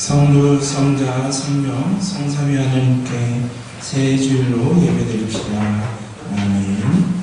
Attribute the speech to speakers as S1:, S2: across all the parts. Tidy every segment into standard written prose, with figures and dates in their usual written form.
S1: 성부, 성자, 성령, 성삼위 하나님께 새 주일로 예배드립시다. 아멘.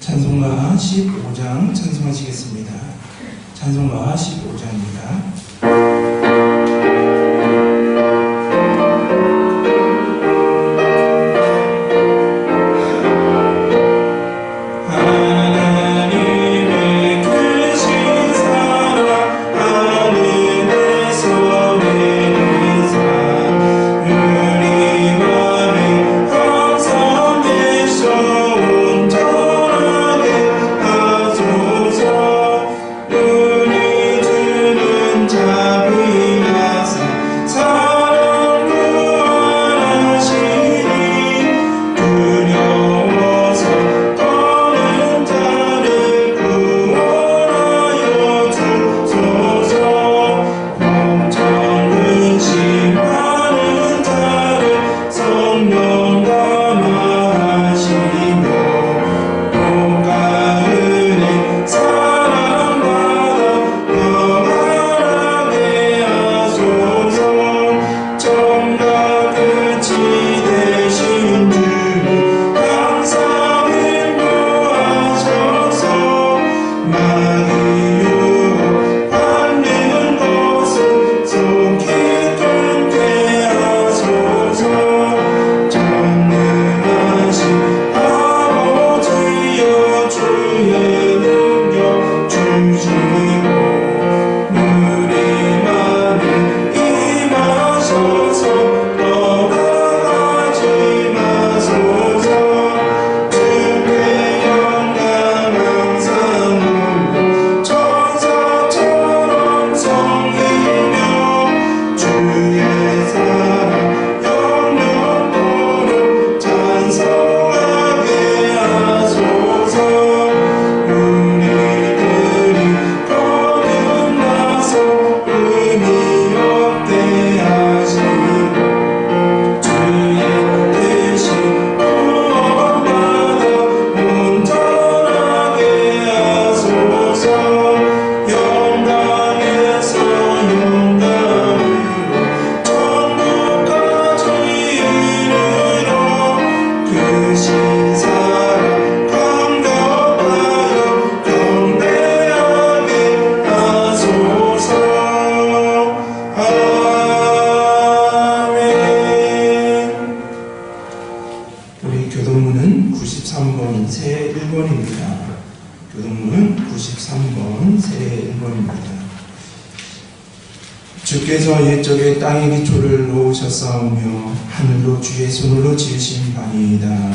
S1: 찬송가 15장 찬송하시겠습니다. 찬송가 15장입니다. 교동문은 93번 새 1번입니다. 교동문은 93번 새 1번입니다. 주께서 옛적에 땅의 기초를 놓으셨사오며 하늘도 주의 손으로 지으신 바니이다.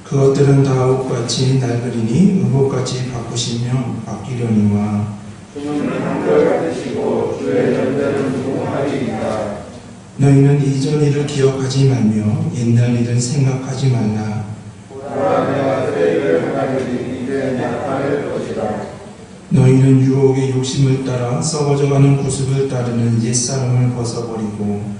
S1: 그것들은 다 옷같이 낡으리니 의복같이 바꾸시며 바뀌려니와 너희는 이전 일을 기억하지 말며 옛날 일은 생각하지 말라. 너희는 유혹의 욕심을 따라 썩어져가는 구습을 따르는 옛사람을 벗어버리고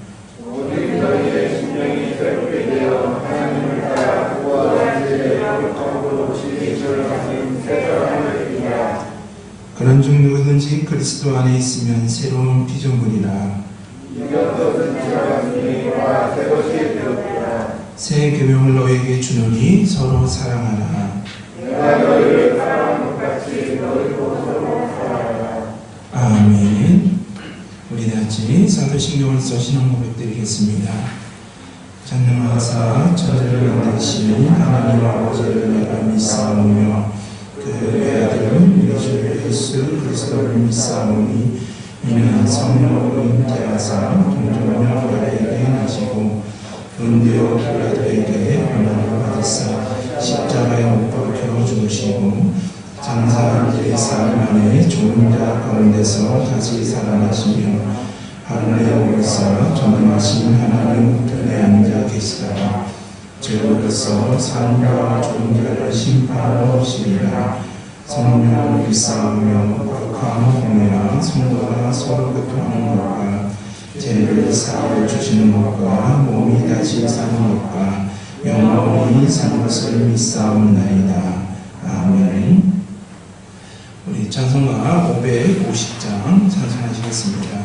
S1: 그런즉 누구든지 그리스도 안에 있으면 새로운 피조물이라. 새 계명을 너에게 주노니 서로 사랑하라. 아멘. 우리 같이 사도신경을 써 신앙 고백드리겠습니다. 전능하사 천지를 만드신 하나님 아버지를 내가 믿사오며 그 그의 아들 우리 주 예수 그리스도를 믿사오니 이는 성령으로 잉태하사 동정녀 마리아에게 나시고 본디오 빌라도에게 고난을 받으사 십자가에 못 박혀 죽으시고 장사한 뒤 사흘 만에 죽은 자 가운데서 다시 살아나시며 하늘에 오르사 전능하신 하나님 우편에 앉아 계시다가 죄로서 삶과 죽은 자를 심판하러 오시리라. 성령을 믿사오며 거룩한 공회와 성도가 서로 교통하는 것과 죄를 사하여 주시는 것과 몸이 다시 사는 것과 영원히 사는 것을 믿사옵나이다. 아멘. 우리 찬송가 550장 찬송하시겠습니다.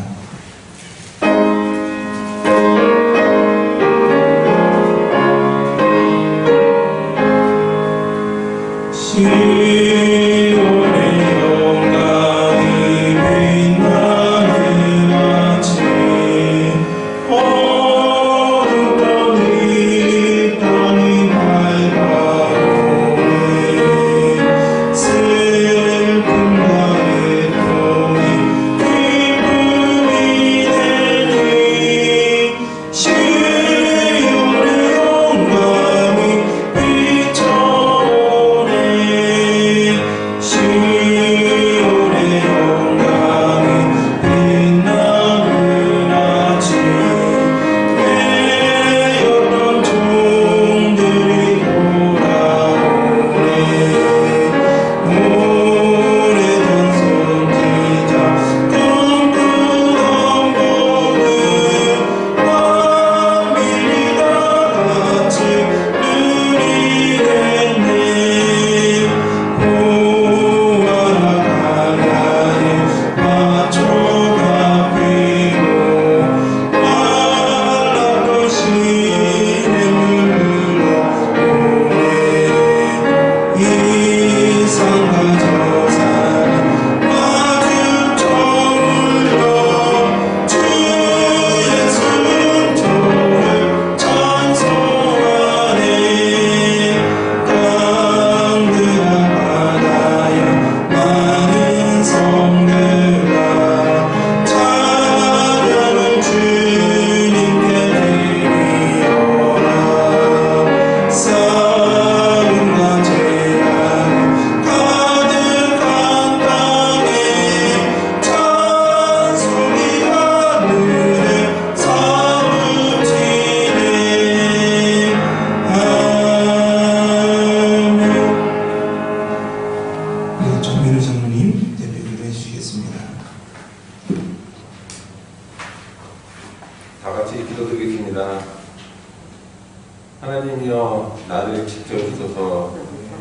S2: 하나님이여 나를 지켜주소서.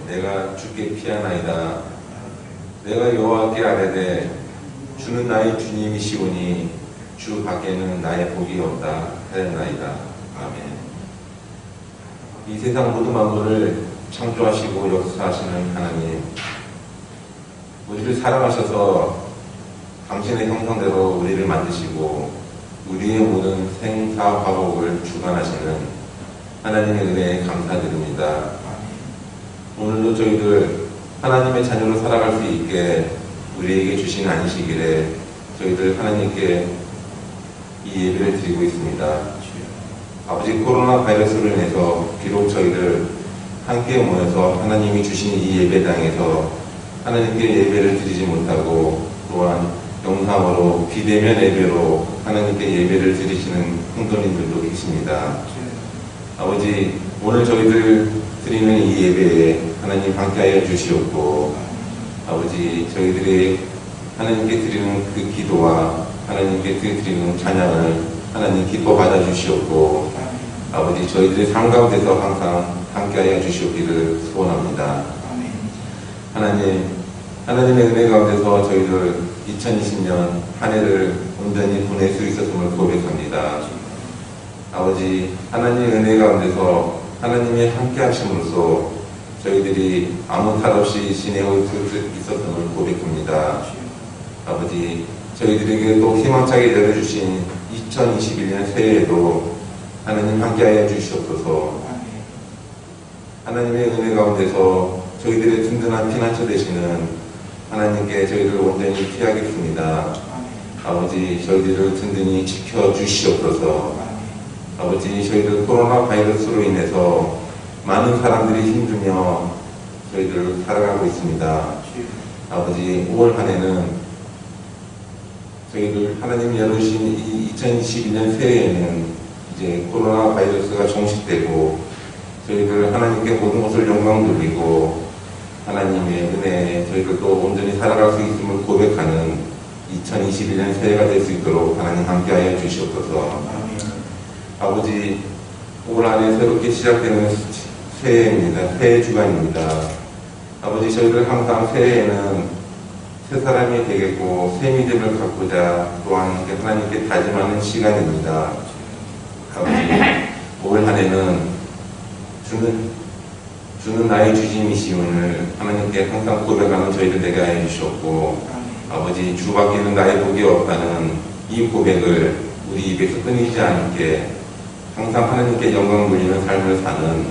S2: 내가 주께 피하나이다. 내가 여호와께 아뢰되 주는 나의 주님이시오니 주 밖에는 나의 복이 없다 하였나이다. 아멘. 이 세상 모든 만물을 창조하시고 역사하시는 하나님, 우리를 사랑하셔서 당신의 형상대로 우리를 만드시고 우리의 모든 생사화복을 주관하시는 하나님의 은혜에 감사드립니다. 오늘도 저희들 하나님의 자녀로 살아갈 수 있게 우리에게 주신 안식일에 저희들 하나님께 이 예배를 드리고 있습니다. 아버지, 코로나 바이러스로 인해서 비록 저희들 함께 모여서 하나님이 주신 이 예배당에서 하나님께 예배를 드리지 못하고 또한 영상으로 비대면 예배로 하나님께 예배를 드리시는 성도님들도 계십니다. 아버지, 오늘 저희들 드리는 이 예배에 하나님 함께하여 주시옵고, 아버지, 저희들이 하나님께 드리는 그 기도와 하나님께 드리는 찬양을 하나님 기뻐 받아 주시옵고, 아버지, 저희들의 삶 가운데서 항상 함께하여 주시옵기를 소원합니다. 하나님, 하나님의 은혜 가운데서 저희들 2020년 한 해를 온전히 보낼 수 있었음을 고백합니다. 아버지, 하나님의 은혜 가운데서 하나님의 함께 하심으로써 저희들이 아무 탈 없이 지내고 있었음을 고백합니다. 아버지, 저희들에게 또 희망차게 열어주신 2021년 새해에도 하나님 함께하여 주시옵소서. 하나님의 은혜 가운데서 저희들의 든든한 피난처 되시는 하나님께 저희를 온전히 피하겠습니다. 아버지, 저희들을 든든히 지켜주시옵소서. 아버지, 저희들 코로나 바이러스로 인해서 많은 사람들이 힘들며 저희들 살아가고 있습니다. 아버지, 5월 한 해는 저희들 하나님 열어주신 이 2021년 새해에는 이제 코로나 바이러스가 종식되고 저희들 하나님께 모든 것을 영광 돌리고 하나님의 은혜에 저희들도 온전히 살아갈 수 있음을 고백하는 2021년 새해가 될 수 있도록 하나님 함께하여 주시옵소서. 아버지, 올 한해 새롭게 시작되는 새해입니다. 새해 주간입니다. 아버지, 저희들 항상 새해에는 새 사람이 되겠고 새 믿음을 갖고자 또한 하나님께 다짐하는 시간입니다. 아버지, 올 한해는 주는 나의 주님이시음을 하나님께 항상 고백하는 저희들 되게 하여 주셨고, 아버지, 주밖에는 나의 복이 없다는 이 고백을 우리 입에서 끊이지 않게 항상 하나님께 영광 돌리는 삶을 사는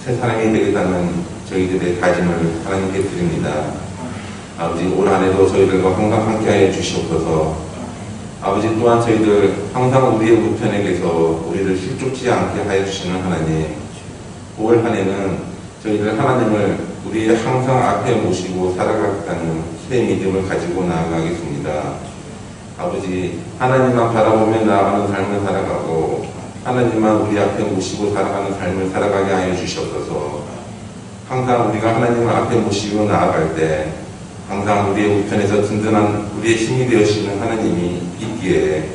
S2: 새 사람이 되겠다는 저희들의 다짐을 하나님께 드립니다. 아버지, 올 한해도 저희들과 항상 함께하여 주시옵소서. 아버지, 또한 저희들 항상 우리의 우편에 계서 우리를 실족지 않게 하여 주시는 하나님, 올 한해는 저희들 하나님을 우리의 항상 앞에 모시고 살아가겠다는 새 믿음을 가지고 나아가겠습니다. 아버지, 하나님만 바라보며 나아가는 삶을 살아가고 하나님만 우리 앞에 모시고 살아가는 삶을 살아가게 하여 주시옵소서. 항상 우리가 하나님을 앞에 모시고 나아갈 때 항상 우리의 우편에서 든든한 우리의 힘이 되어주시는 하나님이 있기에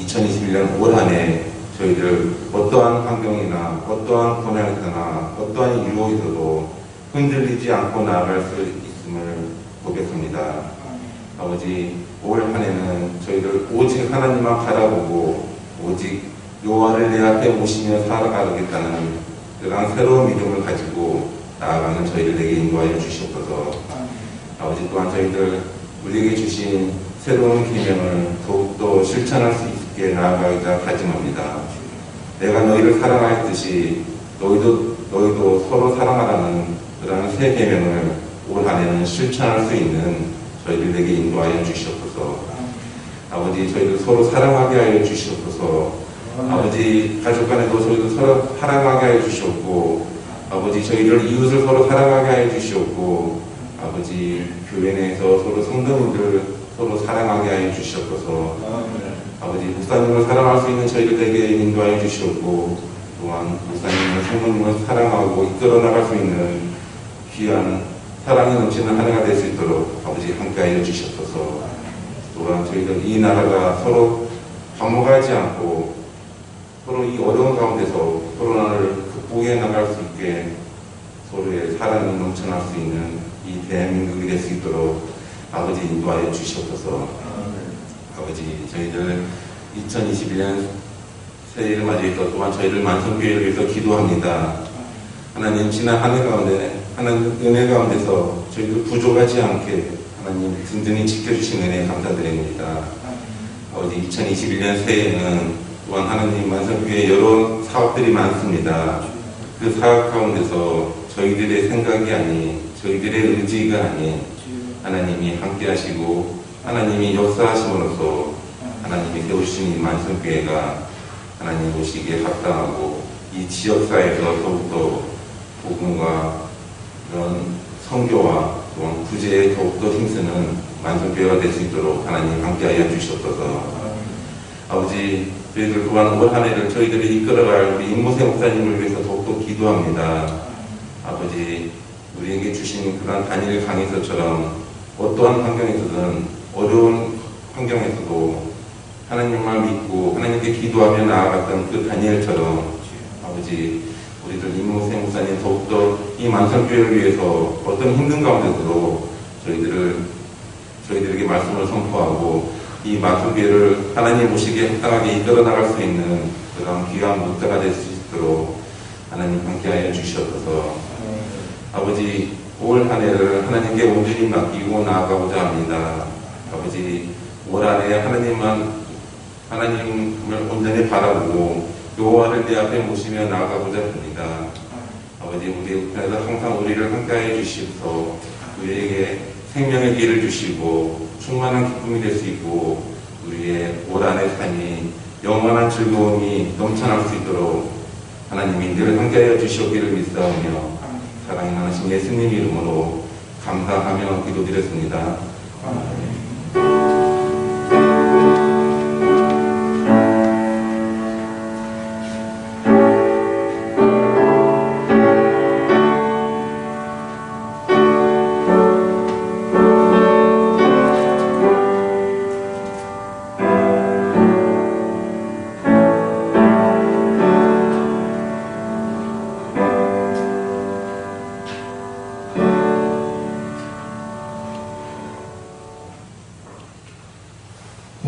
S2: 2021년 올 한해 저희들 어떠한 환경이나 어떠한 고난에서나 어떠한 유혹에서도 흔들리지 않고 나아갈 수 있음을 고백합니다. 아버지, 올 한해는 저희들 오직 하나님만 바라보고 오직 여호와를 내 앞에 모시며 살아가겠다는 그런 새로운 믿음을 가지고 나아가는 저희들에게 인도하여 주시옵소서. 아버지, 또한 저희들 우리에게 주신 새로운 계명을 더욱더 실천할 수 있게 나아가기자 다짐합니다. 내가 너희를 사랑하였듯이 너희도 서로 사랑하라는 그런 새 계명을 올 한해는 실천할 수 있는 저희들에게 인도하여 주시옵소서. 아버지, 저희들 서로 사랑하게 하여 주시옵소서. 아버지, 가족 간에도 저희들 서로 사랑하게 하여 주시옵고, 아버지, 저희들 이웃을 서로 사랑하게 하여 주시옵고, 아버지, 교회 내에서 서로 성도님들 서로 사랑하게 하여 주시옵소서. 아버지, 목사님을 사랑할 수 있는 저희들에게 인도하여 주시옵고, 또한 목사님을 성도님을 사랑하고 이끌어 나갈 수 있는 귀한 사랑이 넘치는 한 해가 될 수 있도록 아버지 함께하여 주시옵소서. 또한 저희들 이 나라가 서로 반목하지 않고 서로 이 어려운 가운데서 코로나를 극복해 나갈 수 있게 서로의 사랑이 넘쳐날 수 있는 이 대한민국이 될 수 있도록 아버지 인도하여 주시옵소서. 아버지, 저희들 2021년 새해를 맞이해서 또한 저희들 만성교회를 위해서 기도합니다. 하나님, 지난 한 해 가운데 하나님 은혜 가운데서 저희들 부족하지 않게 하나님 든든히 지켜주신 은혜 감사드립니다. 아버지, 2021년 새해에는 또한 하나님 만성교회 여러 사업들이 많습니다. 그 사업 가운데서 저희들의 생각이 아닌 저희들의 의지가 아닌 하나님이 함께 하시고 하나님이 역사하심으로써 하나님이 세우신 이 만성교회가 하나님 보시기에 합당하고 이 지역사회에서 더욱더 복음과 이런 선교와 또한 구제에 더욱더 힘쓰는 만성교회가 될 수 있도록 하나님 함께하여 주시옵소서. 아버지, 저희들 또한 올 한 해를 저희들이 이끌어갈 우리 임무세 목사님을 위해서 더욱더 기도합니다. 아버지, 우리에게 주신 그런 단일 강의서처럼 어떠한 환경에서든 어려운 환경에서도 하나님만 믿고 하나님께 기도하며 나아갔던 그 다니엘처럼 아버지, 우리들 임무세 목사님 더욱더 이 만성교회를 위해서 어떤 힘든 가운데서도 저희들에게 말씀을 선포하고 이 만성교회를 하나님 보시기에 합당하게 이끌어 나갈 수 있는 그런 귀한 목자가 될 수 있도록 하나님 함께하여 주시옵소서. 아버지, 올 한 해를 하나님께 온전히 맡기고 나아가고자 합니다. 아버지, 올 한 해 하나님을 온전히 바라보고 여호와를 내 앞에 모시며 나아가고자 합니다. 아버지, 아버지 우리 그래서 항상 우리를 함께해 주시옵소서. 우리에게 생명의 길을 주시고 충만한 기쁨이 될 수 있고 우리의 올 한해 삶이 영원한 즐거움이 넘쳐날 수 있도록 하나님이 늘 함께하여 주시옵기를 믿사오며 사랑이 많으신 예수님 이름으로 감사하며 기도드렸습니다.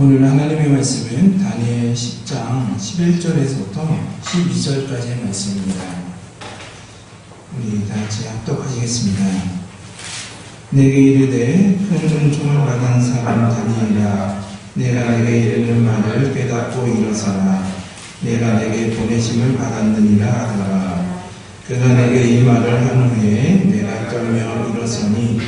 S1: 오늘 하나님의 말씀은 다니엘 10장 11절에서부터 12절까지의 말씀입니다. 우리 다 같이 합독하시겠습니다. 내게 이르되 큰 은총을 받은 사람 다니엘아, 내가 내게 이르는 말을 깨닫고 일어서라. 내가 내게 보내심을 받았느니라 하더라. 그가 내게 이 말을 한 후에 내가 떨며 일어서니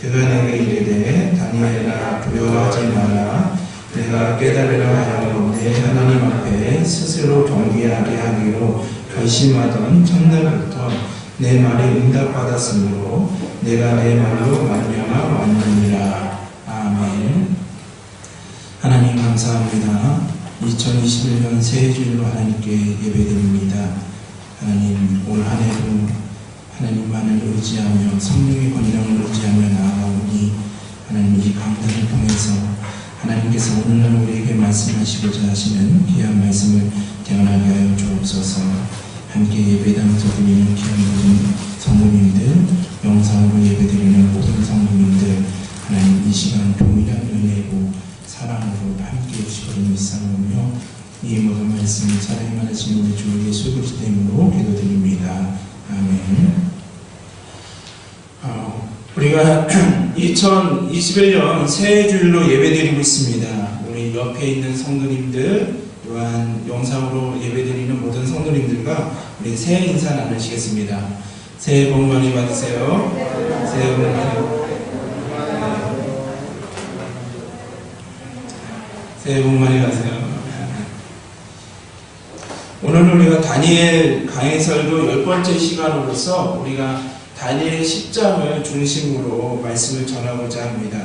S1: 그가 내게 이르되 다니엘아, 두려워하지 마라. 내가 깨달으려 하여 내 하나님 앞에 스스로 경계하게 하기로 결심하던 첫날부터 내 말에 응답받았으므로 내가 내 말로 말미암아 왔느니라. 아멘. 하나님 감사합니다. 2021년 새해 주일로 하나님께 예배드립니다. 하나님 올 한해도 하나님만을 의지하며 성령의 권능을 의지하며 나아가오니 하나님 이 강단을 통해서 하나님께서 오늘날 우리에게 말씀하시고자 하시는 귀한 말씀을 대언하게 하여 주옵소서. 함께 예배당에서 드리는 귀한 모든 성도님들, 영상으로 예배드리는 모든 성도님들, 하나님 이 시간 동일한 은혜고 사랑으로 함께 해주시고 믿사오며 이 모든 말씀 사랑이 많으신 우리 주 예수 그리스도 이름으로 기도드립니다. 아멘. 우리가 2021년 새해 주일로 예배드리고 있습니다. 우리 옆에 있는 성도님들 또한 영상으로 예배드리는 모든 성도님들과 우리 새해 인사 나누시겠습니다. 새해 복 많이 받으세요. 새해 복 많이 받으세요. 오늘 우리가 다니엘 강해설교 10번째 시간으로서 우리가 다니엘 10장을 중심으로 말씀을 전하고자 합니다.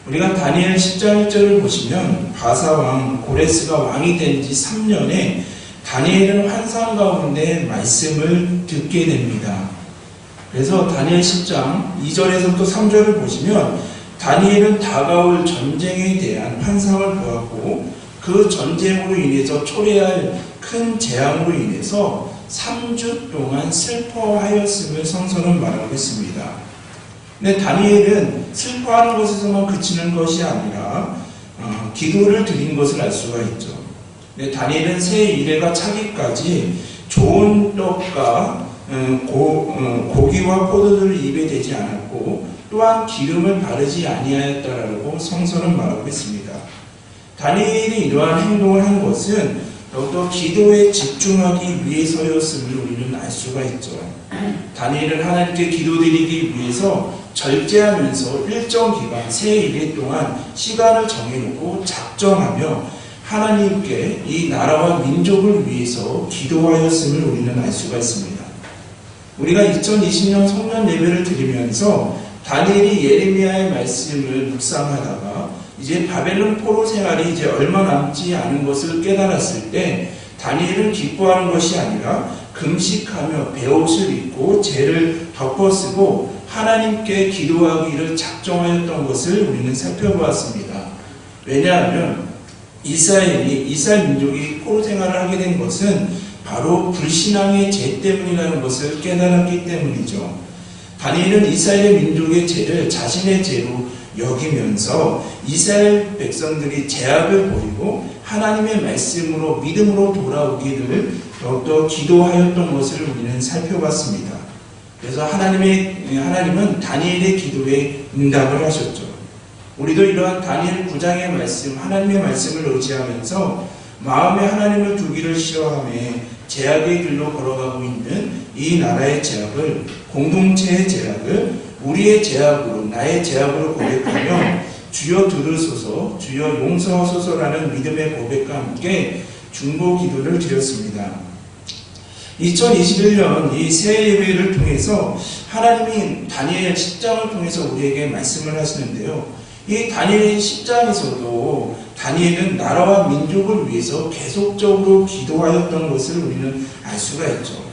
S1: 우리가 다니엘 10장 1절을 보시면 바사왕 고레스가 왕이 된 지 3년에 다니엘은 환상 가운데 말씀을 듣게 됩니다. 그래서 다니엘 10장 2절에서부터 3절을 보시면 다니엘은 다가올 전쟁에 대한 환상을 보았고 그 전쟁으로 인해서 초래할 큰 재앙으로 인해서 3주 동안 슬퍼하였음을 성서는 말하고 있습니다. 근데 다니엘은 슬퍼하는 것에서만 그치는 것이 아니라 기도를 드린 것을 알 수가 있죠. 근데 다니엘은 새 이래가 차기까지 좋은 떡과 고기와 포도주를 입에 대지 않았고 또한 기름을 바르지 아니하였다라고 성서는 말하고 있습니다. 다니엘이 이러한 행동을 한 것은 더욱더 기도에 집중하기 위해서였음을 우리는 알 수가 있죠. 다니엘은 하나님께 기도드리기 위해서 절제하면서 일정 기간 새 일일 동안 시간을 정해놓고 작정하며 하나님께 이 나라와 민족을 위해서 기도하였음을 우리는 알 수가 있습니다. 우리가 2020년 성년 예배를 드리면서 다니엘이 예레미야의 말씀을 묵상하다가 이제 바벨론 포로 생활이 이제 얼마 남지 않은 것을 깨달았을 때 다니엘은 기뻐하는 것이 아니라 금식하며 베옷을 입고 죄를 덮어쓰고 하나님께 기도하기를 작정하였던 것을 우리는 살펴보았습니다. 왜냐하면 이스라엘 민족이 포로 생활을 하게 된 것은 바로 불신앙의 죄 때문이라는 것을 깨달았기 때문이죠. 다니엘은 이스라엘 민족의 죄를 자신의 죄로 여기면서 이스라엘 백성들이 죄악을 버리고 하나님의 말씀으로 믿음으로 돌아오기를 더욱더 기도하였던 것을 우리는 살펴봤습니다. 그래서 하나님은 다니엘의 기도에 응답을 하셨죠. 우리도 이러한 다니엘 9장의 말씀, 하나님의 말씀을 의지하면서 마음에 하나님을 두기를 싫어하며 죄악의 길로 걸어가고 있는 이 나라의 제약을, 공동체의 제약을 우리의 제약으로, 나의 제약으로 고백하며 주여 들으소서, 주여 용서하소서라는 믿음의 고백과 함께 중보 기도를 드렸습니다. 2021년 이 새 예배를 통해서 하나님이 다니엘 10장을 통해서 우리에게 말씀을 하시는데요. 이 다니엘 10장에서도 다니엘은 나라와 민족을 위해서 계속적으로 기도하였던 것을 우리는 알 수가 있죠.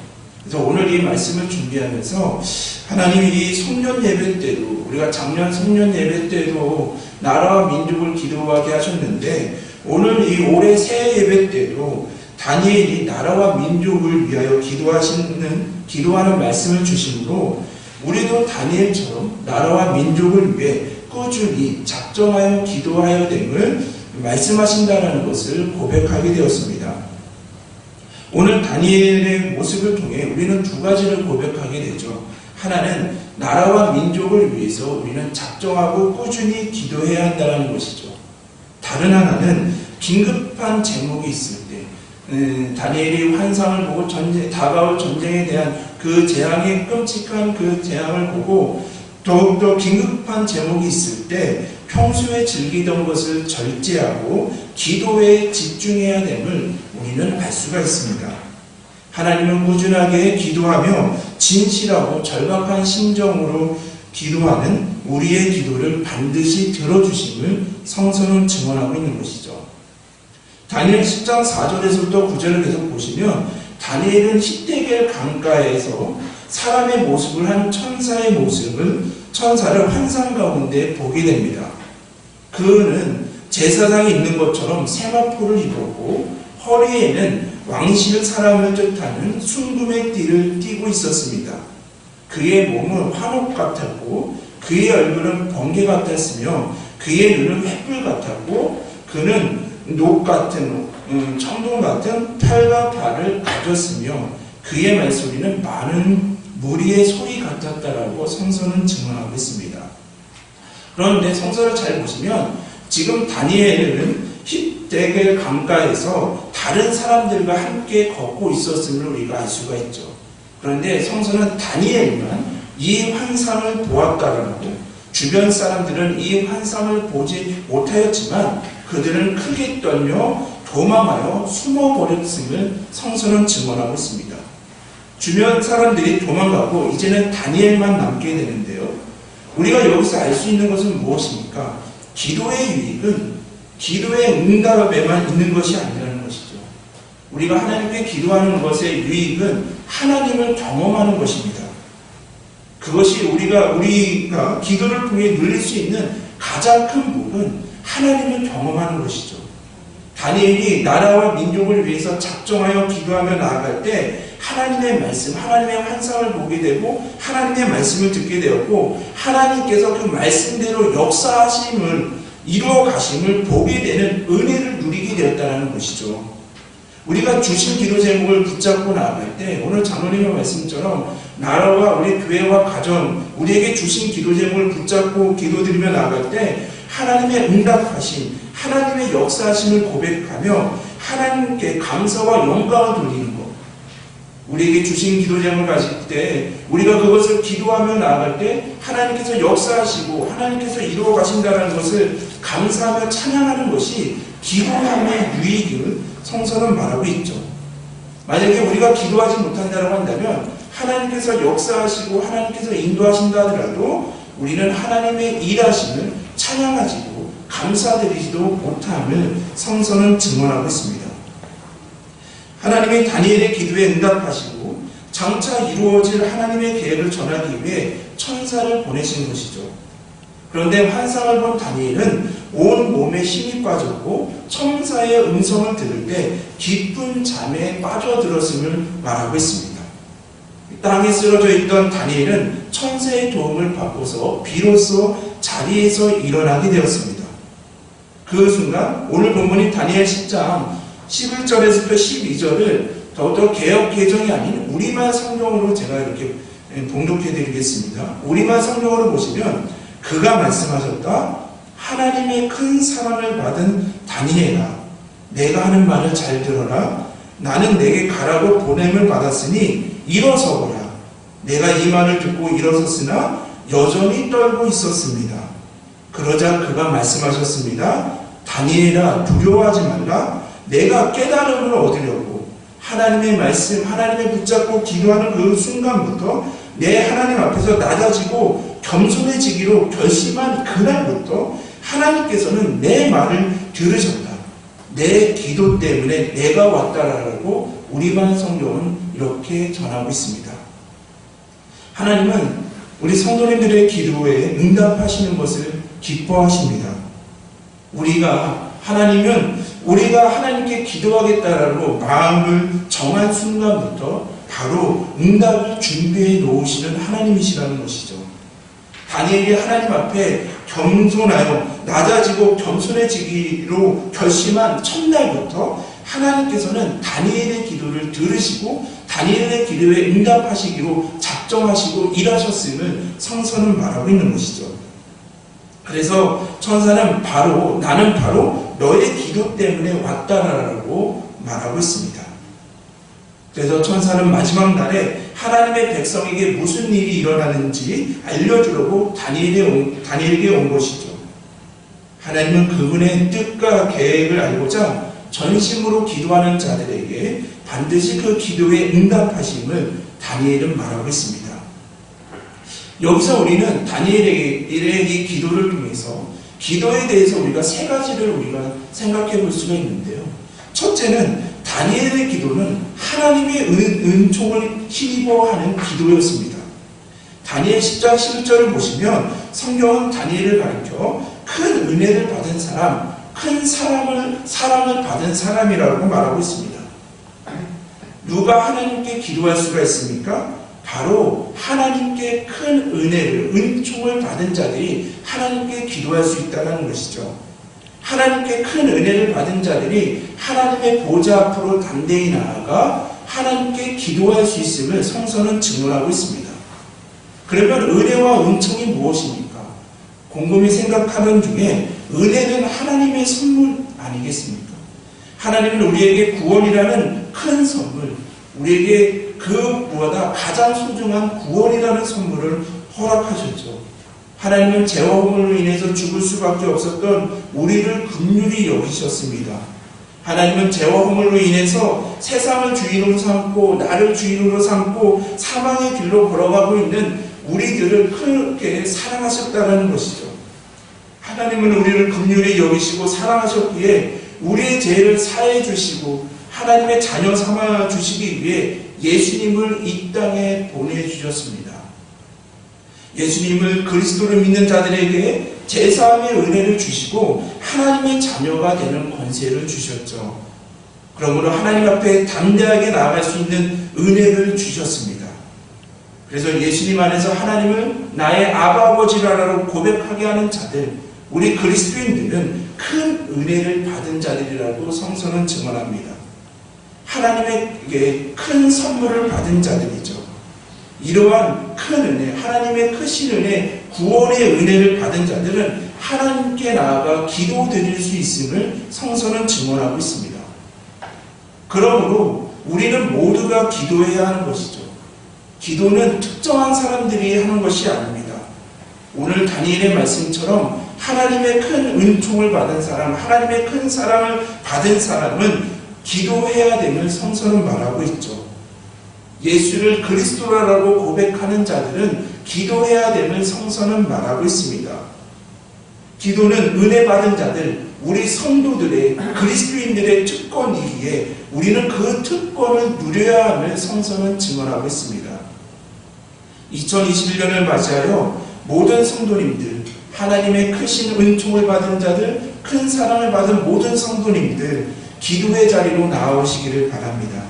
S1: 그래서 오늘 이 말씀을 준비하면서 하나님이 이 송년 예배 때도, 우리가 작년 송년 예배 때도 나라와 민족을 기도하게 하셨는데, 오늘 이 올해 새 예배 때도 다니엘이 나라와 민족을 위하여 기도하는 말씀을 주심으로 우리도 다니엘처럼 나라와 민족을 위해 꾸준히 작정하여 기도하여 됨을 말씀하신다는 것을 고백하게 되었습니다. 오늘 다니엘의 모습을 통해 우리는 두 가지를 고백하게 되죠. 하나는 나라와 민족을 위해서 우리는 작정하고 꾸준히 기도해야 한다는 것이죠. 다른 하나는 긴급한 제목이 있을 때, 다니엘이 환상을 보고 다가올 전쟁에 대한 그 재앙의 끔찍한 그 재앙을 보고 더욱더 긴급한 제목이 있을 때 평소에 즐기던 것을 절제하고 기도에 집중해야 됨을 우리는 알 수가 있습니다. 하나님은 꾸준하게 기도하며 진실하고 절박한 심정으로 기도하는 우리의 기도를 반드시 들어주심을 성서는 증언하고 있는 것이죠. 다니엘 10장 4절에서부터 9절을 계속 보시면 다니엘은 히데겔 강가에서 사람의 모습을 한 천사를 환상 가운데 보게 됩니다. 그는 제사장이 있는 것처럼 세마포를 입었고 허리에는 왕실 사람을 뜻하는 순금의 띠를 띠고 있었습니다. 그의 몸은 환옥 같았고 그의 얼굴은 번개 같았으며 그의 눈은 횃불 같았고 그는 녹 같은 청동 같은 팔과 발을 가졌으며 그의 말소리는 많은 무리의 소리 같았다라고 성서는 증언하고 있습니다. 그런데 성서를 잘 보시면 지금 다니엘은 히데겔 강가에서 다른 사람들과 함께 걷고 있었음을 우리가 알 수가 있죠. 그런데 성서는 다니엘만 이 환상을 보았다라고, 주변 사람들은 이 환상을 보지 못하였지만 그들은 크게 떨며 도망하여 숨어버렸음을 성서는 증언하고 있습니다. 주변 사람들이 도망가고 이제는 다니엘만 남게 되는데요. 우리가 여기서 알 수 있는 것은 무엇입니까? 기도의 유익은 기도의 응답에만 있는 것이 아니라는 것이죠. 우리가 하나님께 기도하는 것의 유익은 하나님을 경험하는 것입니다. 그것이 우리가 기도를 통해 누릴 수 있는 가장 큰 복은 하나님을 경험하는 것이죠. 다니엘이 나라와 민족을 위해서 작정하여 기도하며 나아갈 때 하나님의 말씀, 하나님의 환상을 보게 되고 하나님의 말씀을 듣게 되었고 하나님께서 그 말씀대로 역사하심을 이루어 가심을 보게 되는 은혜를 누리게 되었다는 것이죠. 우리가 주신 기도 제목을 붙잡고 나아갈 때 오늘 장로님의 말씀처럼 나라와 우리 교회와 가정, 우리에게 주신 기도 제목을 붙잡고 기도드리며 나아갈 때 하나님의 응답하심, 하나님의 역사하심을 고백하며 하나님께 감사와 영광을 돌리는 것. 우리에게 주신 기도 제목을 가질 때 우리가 그것을 기도하며 나아갈 때 하나님께서 역사하시고 하나님께서 이루어 가신다는 것을 감사하며 찬양하는 것이 기도함의 유익을 성서는 말하고 있죠. 만약에 우리가 기도하지 못한다고 한다면 하나님께서 역사하시고 하나님께서 인도하신다 하더라도 우리는 하나님의 일하심을 찬양하지도 감사드리지도 못함을 성서는 증언하고 있습니다. 하나님이 다니엘의 기도에 응답하시고 장차 이루어질 하나님의 계획을 전하기 위해 천사를 보내신 것이죠. 그런데 환상을 본 다니엘은 온 몸에 힘이 빠졌고 천사의 음성을 들을 때 깊은 잠에 빠져들었음을 말하고 있습니다. 땅에 쓰러져 있던 다니엘은 천사의 도움을 받고서 비로소 자리에서 일어나게 되었습니다. 그 순간 오늘 본문인 다니엘 10장 11절에서부터 12절을 더욱더 개역 개정이 아닌 우리말 성경으로 제가 이렇게 봉독해 드리겠습니다. 우리말 성경으로 보시면 그가 말씀하셨다. 하나님의 큰 사랑을 받은 다니엘아, 내가 하는 말을 잘 들어라. 나는 내게 가라고 보냄을 받았으니 일어서거라. 내가 이 말을 듣고 일어섰으나 여전히 떨고 있었습니다. 그러자 그가 말씀하셨습니다. 다니엘아, 두려워하지 말라. 내가 깨달음을 얻으려고 하나님의 말씀, 하나님을 붙잡고 기도하는 그 순간부터 내 하나님 앞에서 낮아지고 겸손해지기로 결심한 그날부터 하나님께서는 내 말을 들으셨다. 내 기도 때문에 내가 왔다라고 우리반 성경은 이렇게 전하고 있습니다. 하나님은 우리 성도님들의 기도에 응답하시는 것을 기뻐하십니다. 하나님은 우리가 하나님께 기도하겠다라고 마음을 정한 순간부터 바로 응답을 준비해 놓으시는 하나님이시라는 것이죠. 다니엘이 하나님 앞에 겸손하여 낮아지고 겸손해지기로 결심한 첫날부터 하나님께서는 다니엘의 기도를 들으시고 다니엘의 기도에 응답하시기로 작정하시고 일하셨음을 성서는 말하고 있는 것이죠. 그래서 천사는 나는 바로 너의 기도 때문에 왔다라고 말하고 있습니다. 그래서 천사는 마지막 날에 하나님의 백성에게 무슨 일이 일어나는지 알려주려고 다니엘에게 온 것이죠. 하나님은 그분의 뜻과 계획을 알고자 전심으로 기도하는 자들에게 반드시 그 기도에 응답하심을 다니엘은 말하고 있습니다. 여기서 우리는 다니엘의 이 기도를 통해서 기도에 대해서 우리가 세 가지를 우리가 생각해 볼 수가 있는데요. 첫째는 다니엘의 기도는 하나님의 은총을 힘입어하는 기도였습니다. 다니엘 10장 11절을 보시면 성경은 다니엘을 가리켜 큰 은혜를 받은 사람, 큰 사랑을 받은 사람이라고 말하고 있습니다. 누가 하나님께 기도할 수가 있습니까? 바로 하나님께 큰 은혜를, 은총을 받은 자들이 하나님께 기도할 수 있다는 것이죠. 하나님께 큰 은혜를 받은 자들이 하나님의 보좌 앞으로 담대히 나아가 하나님께 기도할 수 있음을 성서는 증언하고 있습니다. 그러면 은혜와 은총이 무엇입니까? 곰곰이 생각하는 중에 은혜는 하나님의 선물 아니겠습니까? 하나님은 우리에게 구원이라는 큰 선물, 우리에게 그 무엇보다 가장 소중한 구원이라는 선물을 허락하셨죠. 하나님은 죄와 허물로 인해서 죽을 수밖에 없었던 우리를 긍휼히 여기셨습니다. 하나님은 죄와 허물로 인해서 세상을 주인으로 삼고 나를 주인으로 삼고 사망의 길로 걸어가고 있는 우리들을 크게 사랑하셨다는 것이죠. 하나님은 우리를 긍휼히 여기시고 사랑하셨기에 우리의 죄를 사해 주시고 하나님의 자녀 삼아 주시기 위해 예수님을 이 땅에 보내주셨습니다. 예수님을 그리스도를 믿는 자들에게 제사함의 은혜를 주시고 하나님의 자녀가 되는 권세를 주셨죠. 그러므로 하나님 앞에 담대하게 나아갈 수 있는 은혜를 주셨습니다. 그래서 예수님 안에서 하나님을 나의 아바 아버지라고 고백하게 하는 자들, 우리 그리스도인들은 큰 은혜를 받은 자들이라고 성서는 증언합니다. 하나님에게 큰 선물을 받은 자들이죠. 이러한 큰 은혜, 하나님의 크신 은혜, 구원의 은혜를 받은 자들은 하나님께 나아가 기도드릴 수 있음을 성서는 증언하고 있습니다. 그러므로 우리는 모두가 기도해야 하는 것이죠. 기도는 특정한 사람들이 하는 것이 아닙니다. 오늘 다니엘의 말씀처럼 하나님의 큰 은총을 받은 사람, 하나님의 큰 사랑을 받은 사람은 기도해야 됨을 성서는 말하고 있죠. 예수를 그리스도라고 고백하는 자들은 기도해야 됨을 성서는 말하고 있습니다. 기도는 은혜 받은 자들, 우리 성도들의, 그리스도인들의 특권이기에 우리는 그 특권을 누려야 함을 성서는 증언하고 있습니다. 2021년을 맞이하여 모든 성도님들, 하나님의 크신 은총을 받은 자들, 큰 사랑을 받은 모든 성도님들, 기도의 자리로 나아오시기를 바랍니다.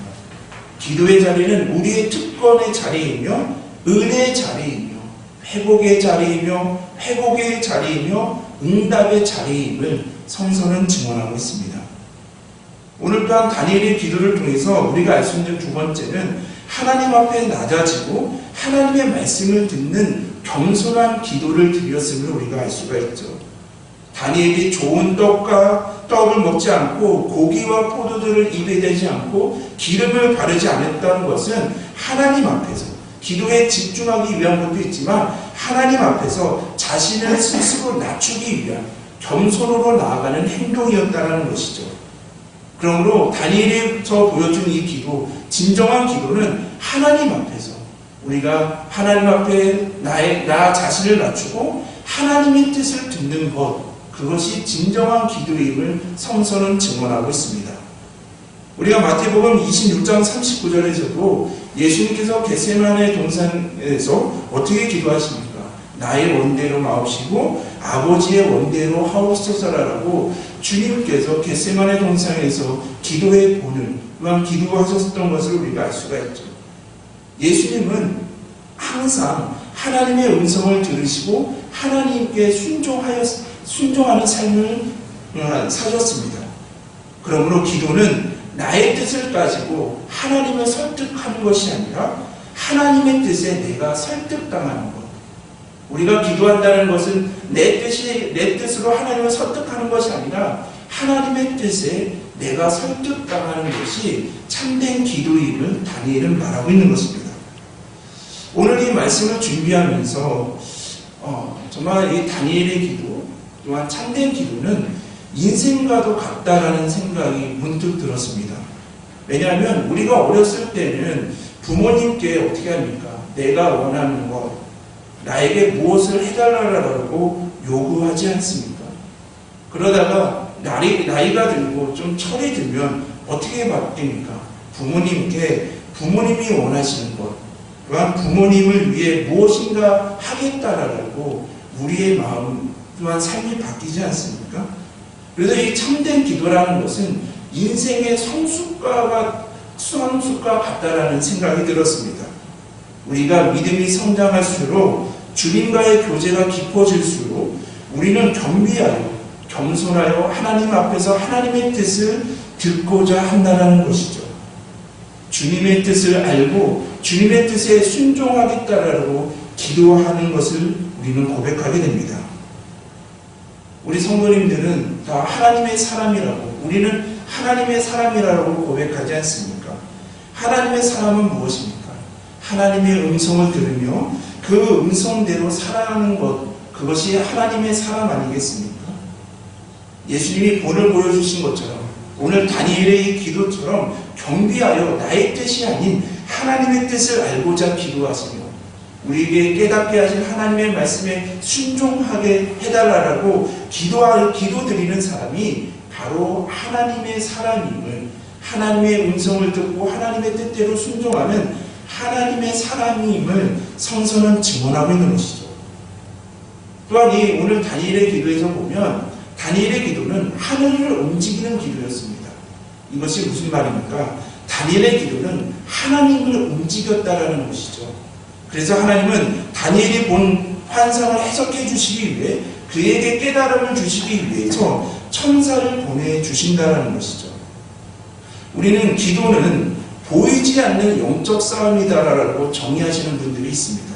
S1: 기도의 자리는 우리의 특권의 자리이며 은혜의 자리이며 회복의 자리이며 응답의 자리임을 성서는 증언하고 있습니다. 오늘 또한 다니엘의 기도를 통해서 우리가 알 수 있는 두 번째는 하나님 앞에 낮아지고 하나님의 말씀을 듣는 겸손한 기도를 드렸음을 우리가 알 수가 있죠. 다니엘이 좋은 떡을 먹지 않고 고기와 포도주를 입에 대지 않고 기름을 바르지 않았다는 것은 하나님 앞에서 기도에 집중하기 위한 것도 있지만 하나님 앞에서 자신을 스스로 낮추기 위한 겸손으로 나아가는 행동이었다는 것이죠. 그러므로 다니엘에서 보여준 이 기도, 진정한 기도는 하나님 앞에서 우리가 하나님 앞에 나 자신을 낮추고 하나님의 뜻을 듣는 것, 그것이 진정한 기도임을 성서는 증언하고 있습니다. 우리가 마태복음 26장 39절에서도 예수님께서 겟세마네 동산에서 어떻게 기도하십니까? 나의 원대로 마옵시고 아버지의 원대로 하옵소서라고 주님께서 겟세마네 동산에서 기도의 본을 또한 기도하셨던 것을 우리가 알 수가 있죠. 예수님은 항상 하나님의 음성을 들으시고 하나님께 순종하는 삶을 사셨습니다. 그러므로 기도는 나의 뜻을 가지고 하나님을 설득하는 것이 아니라 하나님의 뜻에 내가 설득당하는 것. 우리가 기도한다는 것은 내 뜻으로 하나님을 설득하는 것이 아니라 하나님의 뜻에 내가 설득당하는 것이 참된 기도임을 다니엘은 말하고 있는 것입니다. 오늘 이 말씀을 준비하면서 정말 이 다니엘의 기도 또한 참된 기도는 인생과도 같다라는 생각이 문득 들었습니다. 왜냐하면 우리가 어렸을 때는 부모님께 어떻게 합니까? 내가 원하는 것, 나에게 무엇을 해달라고 요구하지 않습니까? 그러다가 나이가 들고 좀 철이 들면 어떻게 바뀝니까? 부모님이 원하시는 것, 또한 부모님을 위해 무엇인가 하겠다라고 우리의 마음 또한 삶이 바뀌지 않습니까? 그래서 이 참된 기도라는 것은 인생의 성숙과 같다라는 생각이 들었습니다. 우리가 믿음이 성장할수록 주님과의 교제가 깊어질수록 우리는 겸비하여 겸손하여 하나님 앞에서 하나님의 뜻을 듣고자 한다는 것이죠. 주님의 뜻을 알고 주님의 뜻에 순종하겠다라고 기도하는 것을 우리는 고백하게 됩니다. 우리 성도님들은 다 하나님의 사람이라고, 우리는 하나님의 사람이라고 고백하지 않습니까? 하나님의 사람은 무엇입니까? 하나님의 음성을 들으며 그 음성대로 살아가는 것, 그것이 하나님의 사람 아니겠습니까? 예수님이 본을 보여주신 것처럼 오늘 다니엘의 기도처럼 경비하여 나의 뜻이 아닌 하나님의 뜻을 알고자 기도하시며 우리에게 깨닫게 하신 하나님의 말씀에 순종하게 해달라고 기도드리는 사람이 바로 하나님의 사람임을, 하나님의 음성을 듣고 하나님의 뜻대로 순종하는 하나님의 사람임을 성서는 증언하고 있는 것이죠. 또한 이 오늘 다니엘의 기도에서 보면 다니엘의 기도는 하늘을 움직이는 기도였습니다. 이것이 무슨 말입니까? 다니엘의 기도는 하나님을 움직였다라는 것이죠. 그래서 하나님은 다니엘이 본 환상을 해석해 주시기 위해 그에게 깨달음을 주시기 위해서 천사를 보내주신다는 것이죠. 우리는 기도는 보이지 않는 영적 싸움이다라고 정의하시는 분들이 있습니다.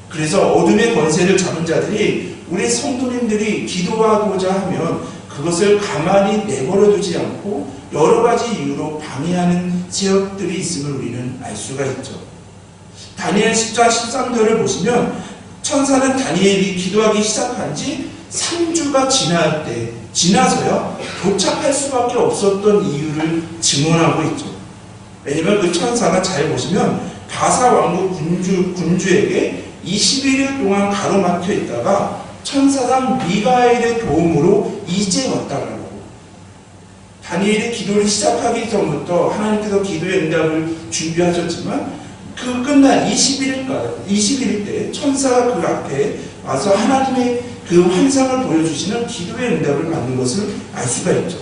S1: 그래서 어둠의 권세를 잡은 자들이 우리 성도님들이 기도하고자 하면 그것을 가만히 내버려 두지 않고 여러 가지 이유로 방해하는 세력들이 있음을 우리는 알 수가 있죠. 다니엘 10장 13절을 보시면 천사는 다니엘이 기도하기 시작한 지 3주가 지나서야 도착할 수밖에 없었던 이유를 증언하고 있죠. 왜냐하면 그 천사가 잘 보시면 바사 왕국 군주에게 21일 동안 가로막혀 있다가 천사장 미가엘의 도움으로 이제 왔다라고. 다니엘이 기도를 시작하기 전부터 하나님께서 기도의 응답을 준비하셨지만 그 끝날 21일 때 천사가 그 앞에 와서 하나님의 그 환상을 보여주시는 기도의 응답을 받는 것을 알 수가 있죠.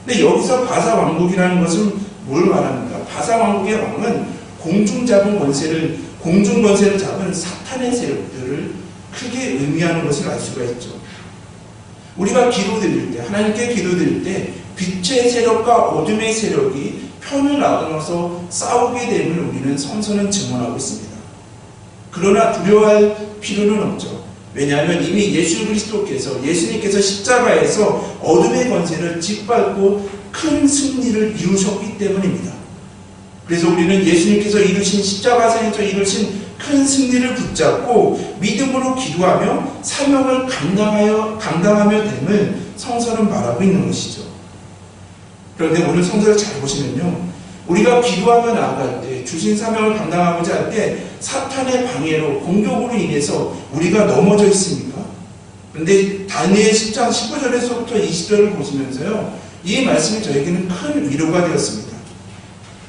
S1: 근데 여기서 바사 왕국이라는 것은 뭘 말합니까? 바사 왕국의 왕은 공중 권세를 잡은 사탄의 세력들을 크게 의미하는 것을 알 수가 있죠. 우리가 기도드릴 때, 하나님께 기도드릴 때 빛의 세력과 어둠의 세력이 편을 나눠서 싸우게 됨을 우리는 성서는 증언하고 있습니다. 그러나 두려워할 필요는 없죠. 왜냐하면 이미 예수님께서 십자가에서 어둠의 권세를 짓밟고 큰 승리를 이루셨기 때문입니다. 그래서 우리는 예수님께서 이루신 십자가상에서 이루신 큰 승리를 붙잡고 믿음으로 기도하며 사명을 감당하며 됨을 성서는 말하고 있는 것이죠. 그런데 오늘 성서를 잘 보시면요, 우리가 기도하며 나아갈 때, 주신 사명을 감당하고자 할 때 사탄의 방해로 공격으로 인해서 우리가 넘어져 있습니까? 그런데 다니엘 10장 19절에서부터 20절을 보시면서요, 이 말씀이 저에게는 큰 위로가 되었습니다.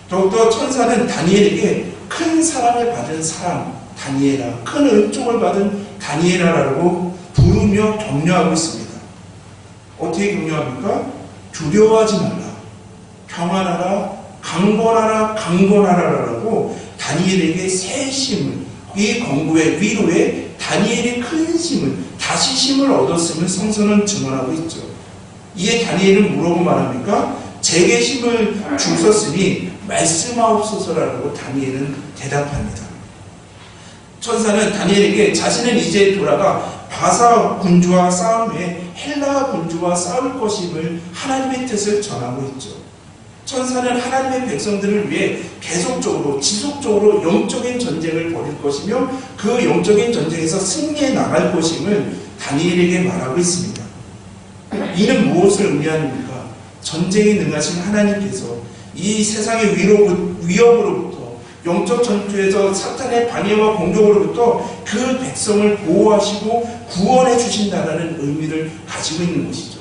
S1: 더욱더 천사는 다니엘에게 큰 사랑을 받은 사람 다니엘아, 큰 은총을 받은 다니엘아라고 부르며 격려하고 있습니다. 어떻게 격려합니까? 두려워하지 말라, 평안하라, 강건하라라고 다니엘에게 새 힘을, 이 권고의 위로에 다니엘이 큰 힘을, 다시 힘을 얻었음을 성서는 증언하고 있죠. 이에 다니엘은 뭐라고 말합니까? 제게 힘을 주셨으니 말씀하옵소서라고 다니엘은 대답합니다. 천사는 다니엘에게 자신은 이제 돌아가 바사 군주와 싸운 후에 헬라 군주와 싸울 것임을 하나님의 뜻을 전하고 있죠. 천사는 하나님의 백성들을 위해 계속적으로 지속적으로 영적인 전쟁을 벌일 것이며 그 영적인 전쟁에서 승리해 나갈 것임을 다니엘에게 말하고 있습니다. 이는 무엇을 의미합니까? 전쟁에 능하신 하나님께서 이 세상의 위협으로부터, 영적 전투에서 사탄의 방해와 공격으로부터 그 백성을 보호하시고 구원해 주신다는 의미를 가지고 있는 것이죠.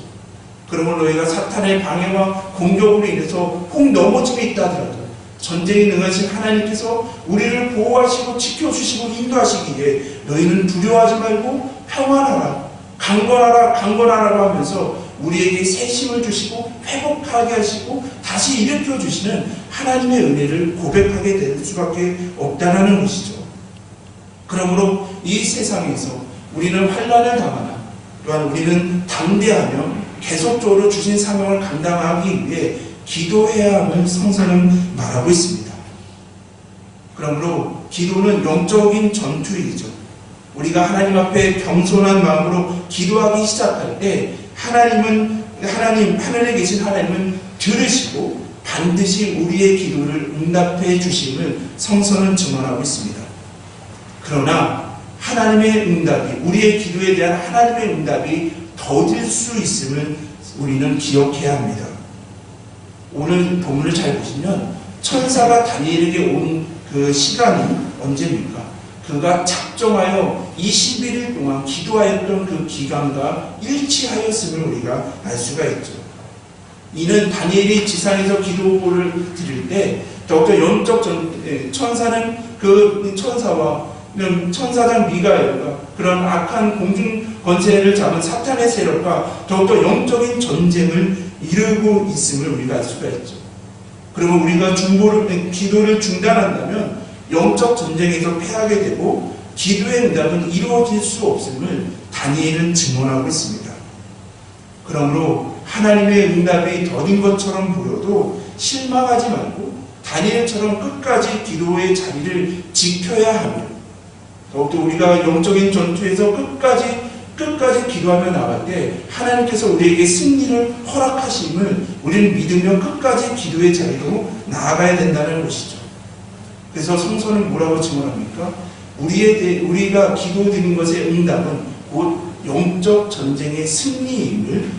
S1: 그러므로 너희가 사탄의 방해와 공격으로 인해서 혹 넘어짐에 있다 하더라도 전쟁에 능하신 하나님께서 우리를 보호하시고 지켜주시고 인도하시기에 너희는 두려워하지 말고 평안하라, 강건하라고 하면서 우리에게 새 힘을 주시고 회복하게 하시고 다시 일으켜 주시는 하나님의 은혜를 고백하게 될 수밖에 없다는 것이죠. 그러므로 이 세상에서 우리는 환난을 당하나 또한 우리는 담대하며 계속적으로 주신 사명을 감당하기 위해 기도해야 함을 성서는 말하고 있습니다. 그러므로 기도는 영적인 전투이죠. 우리가 하나님 앞에 겸손한 마음으로 기도하기 시작할 때 하늘에 계신 하나님은 들으시고 반드시 우리의 기도를 응답해 주심을 성서는 증언하고 있습니다. 그러나 하나님의 응답이, 우리의 기도에 대한 하나님의 응답이 더딜 수 있음을 우리는 기억해야 합니다. 오늘 본문을 잘 보시면 천사가 다니엘에게 온 그 시간이 언제입니까? 그가 작정하여 21일 동안 기도하였던 그 기간과 일치하였음을 우리가 알 수가 있죠. 이는 다니엘이 지상에서 기도를 드릴 때 더욱더 영적 천사는 그 천사와 천사장 미가엘과 그런 악한 공중 권세를 잡은 사탄의 세력과 더욱더 영적인 전쟁을 이루고 있음을 우리가 알 수가 있죠. 그러면 우리가 기도를 중단한다면 영적 전쟁에서 패하게 되고 기도의 응답은 이루어질 수 없음을 다니엘은 증언하고 있습니다. 그러므로 하나님의 응답이 더딘 것처럼 보여도 실망하지 말고 다니엘처럼 끝까지 기도의 자리를 지켜야 하며 더욱더 우리가 영적인 전투에서 끝까지 기도하며 나갈 때 하나님께서 우리에게 승리를 허락하심을 우리는 믿으며 끝까지 기도의 자리로 나아가야 된다는 것이죠. 그래서 성서는 뭐라고 증언합니까? 우리가 기도드린 것의 응답은 곧 영적 전쟁의 승리임을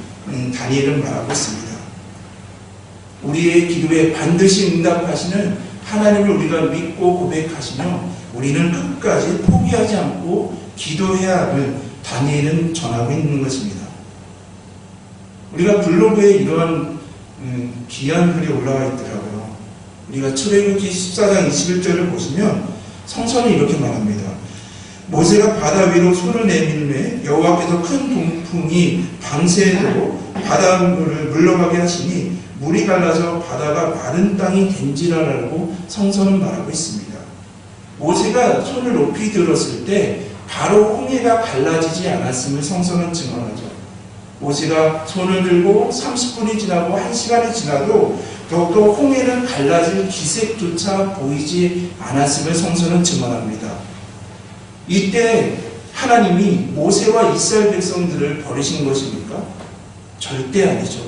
S1: 다니엘은 말하고 있습니다. 우리의 기도에 반드시 응답하시는 하나님을 우리가 믿고 고백하시며 우리는 끝까지 포기하지 않고 기도해야 함을 다니엘은 전하고 있는 것입니다. 우리가 블로그에 이러한 귀한 글이 올라와 있더라고요. 우리가 출애굽기 14장 21절을 보시면 성서는 이렇게 말합니다. 모세가 바다 위로 손을 내밀매 여호와께서 큰 동풍이 방새로 바닷물을 물러가게 하시니 물이 갈라져 바다가 마른 땅이 된지라라고 성서는 말하고 있습니다. 모세가 손을 높이 들었을 때 바로 홍해가 갈라지지 않았음을 성서는 증언하죠. 모세가 손을 들고 30분이 지나고 1시간이 지나도 더욱더 홍해는 갈라질 기색조차 보이지 않았음을 성서는 증언합니다. 이때 하나님이 모세와 이스라엘 백성들을 버리신 것입니까? 절대 아니죠.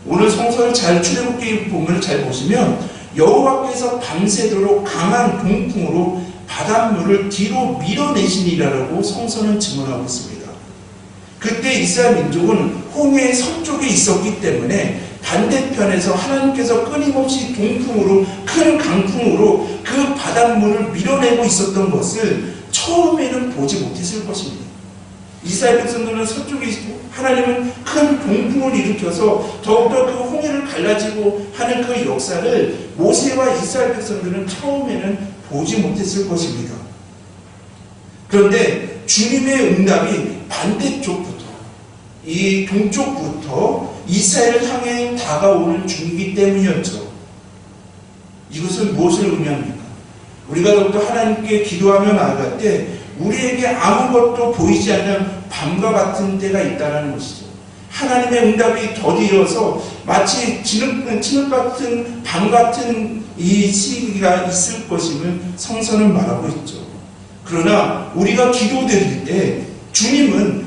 S1: 오늘 성서를 출애굽기 본문을 잘 보시면 여호와께서 밤새도록 강한 동풍으로 바닷물을 뒤로 밀어내시니라라고 성서는 증언하고 있습니다. 그때 이스라엘 민족은 홍해의 서쪽에 있었기 때문에 반대편에서 하나님께서 끊임없이 동풍으로, 큰 강풍으로 그 바닷물을 밀어내고 있었던 것을 처음에는 보지 못했을 것입니다. 이스라엘 백성들은 서쪽에 있고 하나님은 큰 동풍을 일으켜서 더욱더 그 홍해를 갈라지고 하는 그 역사를 모세와 이스라엘 백성들은 처음에는 보지 못했을 것입니다. 그런데 주님의 응답이 반대쪽부터, 이 동쪽부터 이스라엘을 향해 다가오는 중이기 때문이었죠. 이것은 무엇을 의미합니까? 우리가 더욱더 하나님께 기도하며 나아갈 때 우리에게 아무것도 보이지 않는 밤과 같은 때가 있다는 것이죠. 하나님의 응답이 더디어서 마치 진흙 같은 밤 같은 이 시기가 있을 것임을 성서는 말하고 있죠. 그러나 우리가 기도드릴 때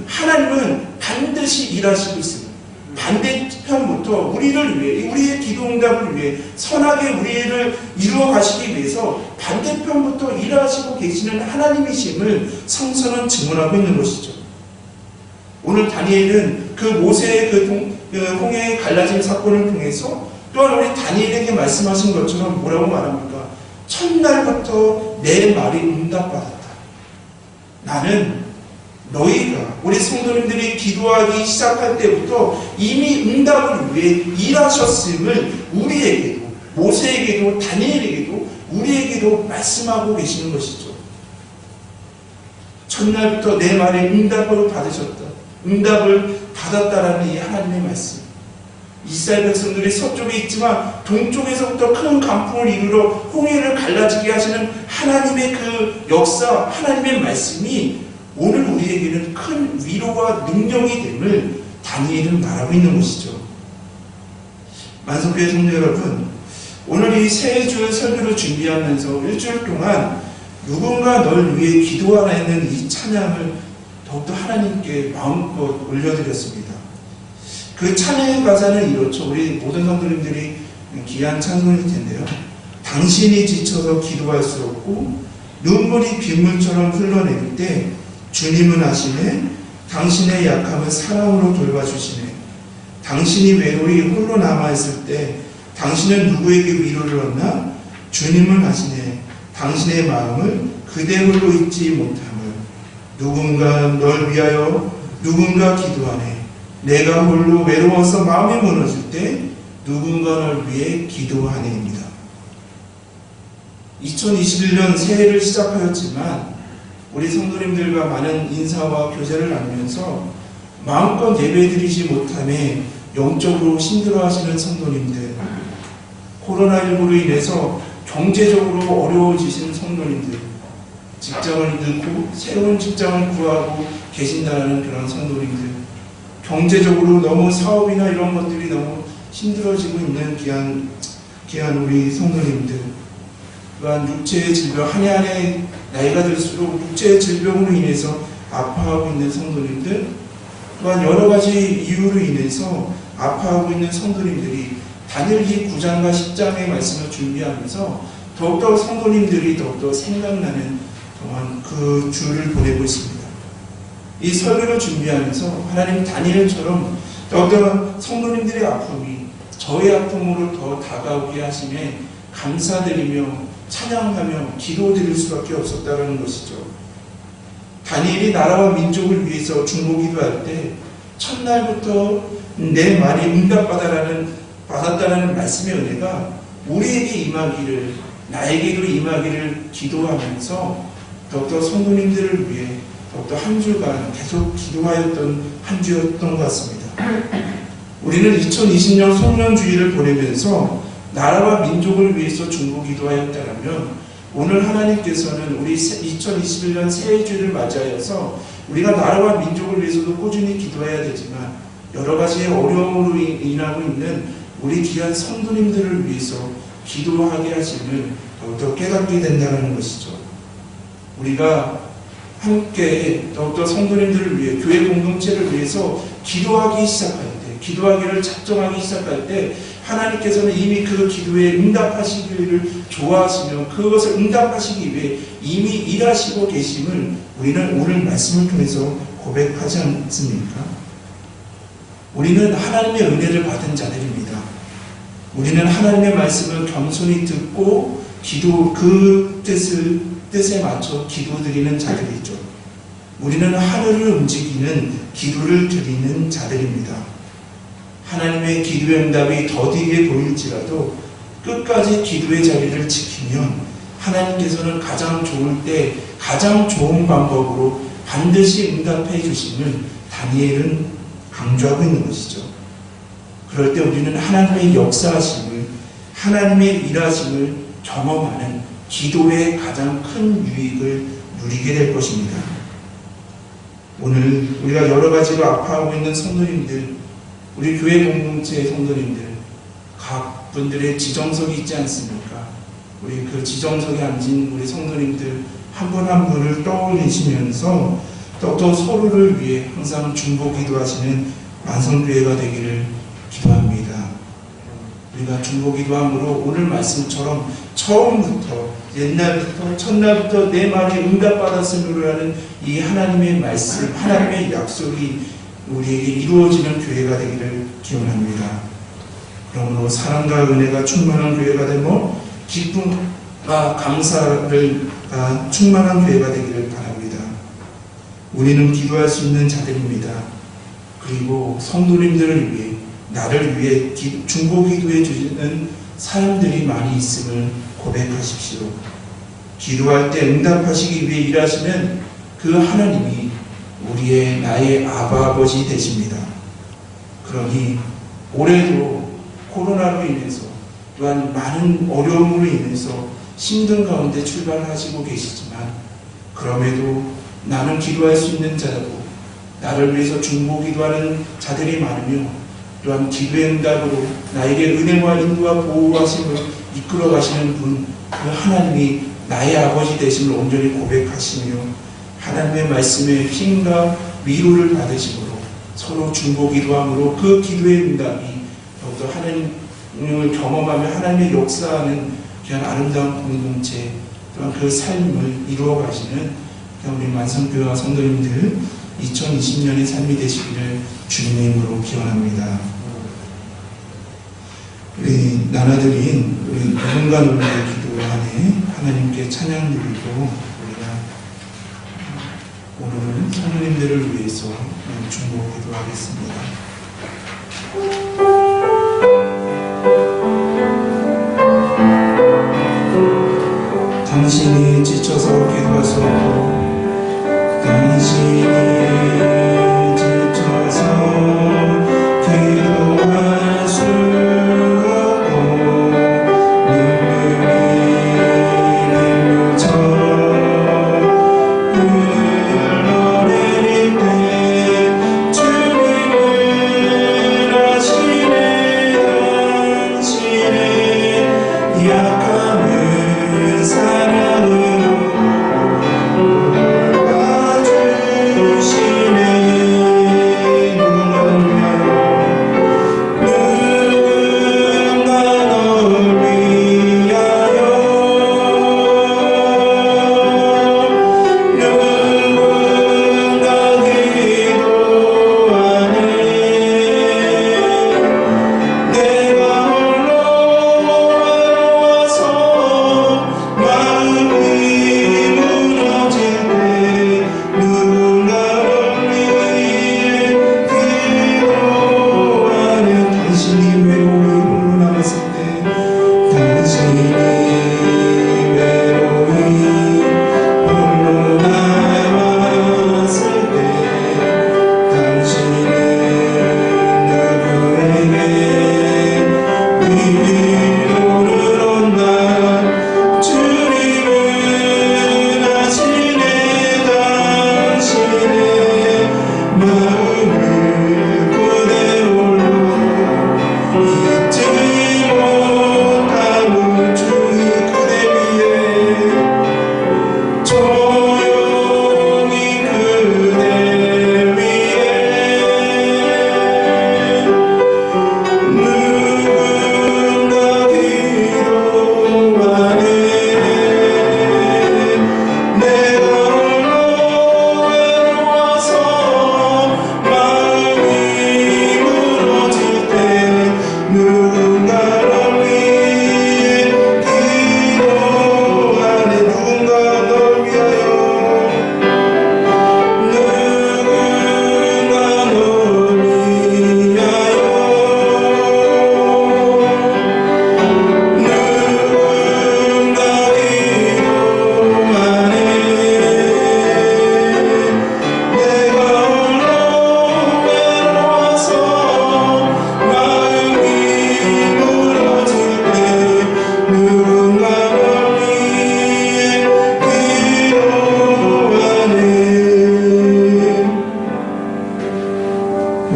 S1: 하나님은 반드시 일하시고 있습니다. 반대편부터 우리를 위해, 우리의 기도 응답을 위해 선하게 우리를 이루어 가시기 위해서 반대편부터 일하시고 계시는 하나님이심을 성서는 증언하고 있는 것이죠. 오늘 다니엘은 그 모세의 그 홍해의 갈라짐 사건을 통해서 또한 우리 다니엘에게 말씀하신 것처럼 뭐라고 말합니까? 첫날부터 내 말이 응답받았다. 나는 너희가, 우리 성도님들이 기도하기 시작할 때부터 이미 응답을 위해 일하셨음을 우리에게도, 모세에게도, 다니엘에게도, 우리에게도 말씀하고 계시는 것이죠. 첫날부터 내 말에 응답을 받았다라는 이 하나님의 말씀. 이스라엘 백성들이 서쪽에 있지만 동쪽에서부터 큰 강풍을 이루러 홍해를 갈라지게 하시는 하나님의 그 역사, 하나님의 말씀이 오늘 우리에게는 큰 위로와 능력이 됨을 다니엘은 말하고 있는 것이죠. 만석교회 성도 여러분, 오늘 이 새 주일 설교를 준비하면서 일주일 동안 누군가 널 위해 기도하라는 이 찬양을 더욱더 하나님께 마음껏 올려드렸습니다. 그 찬양의 가사는 이렇죠. 우리 모든 성도님들이 귀한 찬송일 텐데요. 당신이 지쳐서 기도할 수 없고 눈물이 빗물처럼 흘러내릴 때 주님은 하시네. 당신의 약함을 사랑으로 돌봐주시네. 당신이 외로이 홀로 남아있을 때 당신은 누구에게 위로를 얻나? 주님은 하시네. 당신의 마음을 그대 홀로 잊지 못함을. 누군가 널 위하여 누군가 기도하네. 내가 홀로 외로워서 마음이 무너질 때 누군가 널 위해 기도하네입니다. 2021년 새해를 시작하였지만 우리 성도님들과 많은 인사와 교제를 나누면서 마음껏 예배드리지 못함에 영적으로 힘들어하시는 성도님들, 코로나19로 인해서 경제적으로 어려워지신 성도님들, 직장을 잃고 새로운 직장을 구하고 계신다는 그런 성도님들, 경제적으로 너무 사업이나 이런 것들이 너무 힘들어지고 있는 귀한 우리 성도님들, 또한 육체의 질병, 한 해 한 해 나이가 들수록 육체의 질병으로 인해서 아파하고 있는 성도님들, 또한 여러 가지 이유로 인해서 아파하고 있는 성도님들이 다니엘기 9장과 10장의 말씀을 준비하면서 더욱더 성도님들이 더욱더 생각나는 동안 그 주를 보내고 있습니다. 이 설교를 준비하면서 하나님 다니엘처럼 더욱더 성도님들의 아픔이 저의 아픔으로 더 다가오게 하심에 감사드리며 찬양하며 기도드릴 수밖에 없었다는 것이죠. 다니엘이 나라와 민족을 위해서 중보기도할 때 첫날부터 내 말이 응답받았다는 말씀의 은혜가 우리에게 임하기를, 나에게도 임하기를 기도하면서 더욱더 성도님들을 위해 더욱더 한 주간 계속 기도하였던 한 주였던 것 같습니다. 우리는 2020년 송년주의를 보내면서 나라와 민족을 위해서 중보기도하였다면 오늘 하나님께서는 우리 2021년 새해주를 맞이하여서 우리가 나라와 민족을 위해서도 꾸준히 기도해야 되지만 여러 가지의 어려움으로 인하고 있는 우리 귀한 성도님들을 위해서 기도하게 하심을 더욱더 깨닫게 된다는 것이죠. 우리가 함께 더욱더 성도님들을 위해, 교회 공동체를 위해서 기도하기 시작할 때, 기도하기를 작정하기 시작할 때 하나님께서는 이미 그 기도에 응답하시기를 좋아하시며 그것을 응답하시기 위해 이미 일하시고 계심을 우리는 오늘 말씀을 통해서 고백하지 않습니까? 우리는 하나님의 은혜를 받은 자들입니다. 우리는 하나님의 말씀을 겸손히 듣고 그 뜻에 맞춰 기도드리는 자들이죠. 우리는 하늘을 움직이는 기도를 드리는 자들입니다. 하나님의 기도의 응답이 더디게 보일지라도 끝까지 기도의 자리를 지키면 하나님께서는 가장 좋을 때 가장 좋은 방법으로 반드시 응답해 주심을 다니엘은 강조하고 있는 것이죠. 그럴 때 우리는 하나님의 역사하심을, 하나님의 일하심을 경험하는 기도의 가장 큰 유익을 누리게 될 것입니다. 오늘 우리가 여러 가지로 아파하고 있는 성도님들, 우리 교회 공동체의 성도님들, 각 분들의 지정석이 있지 않습니까? 우리 그 지정석에 앉은 우리 성도님들 한 분 한 분을 떠올리시면서 또 서로를 위해 항상 중보 기도하시는 만성교회가 되기를 기도합니다. 우리가 중보 기도함으로 오늘 말씀처럼 처음부터 옛날부터 첫날부터 내 말에 응답받았음으로 하는 이 하나님의 말씀, 하나님의 약속이 우리에게 이루어지는 교회가 되기를 기원합니다. 그러므로 사랑과 은혜가 충만한 교회가 되고 기쁨과 감사를 충만한 교회가 되기를 바랍니다. 우리는 기도할 수 있는 자들입니다. 그리고 성도님들을 위해, 나를 위해 중보 기도해 주시는 사람들이 많이 있음을 고백하십시오. 기도할 때 응답하시기 위해 일하시는 그 하나님이 우리의 나의 아버지 되십니다. 그러니 올해도 코로나로 인해서 또한 많은 어려움으로 인해서 힘든 가운데 출발하시고 계시지만 그럼에도 나는 기도할 수 있는 자고 나를 위해서 중보 기도하는 자들이 많으며 또한 기도의 응답으로 나에게 은혜와 인도와 보호하심을 이끌어 가시는 분, 그 하나님이 나의 아버지 되심을 온전히 고백하시며 하나님의 말씀에 힘과 위로를 받으심으로 서로 중보 기도함으로 그 기도의 응답이 더욱더 하나님을 경험하며 하나님의 역사하는 그런 아름다운 공동체 또한 그 삶을 이루어 가시는 우리 만성교회와 성도님들 2020년의 삶이 되시기를 주님의 이름으로 기원합니다. 우리 나눠드린 우리 누군가 놀라의 기도 안에 하나님께 찬양 드리고 우리가 오늘은 성도님들을 위해서 중보 기도하겠습니다. 당신이 지쳐서 기도하소서 당신이 지쳐서 기도할 수 없고 눈물이 눈물처럼 흘러내릴 때 주님을 아시네 당신의 약함을 사랑으로 주시네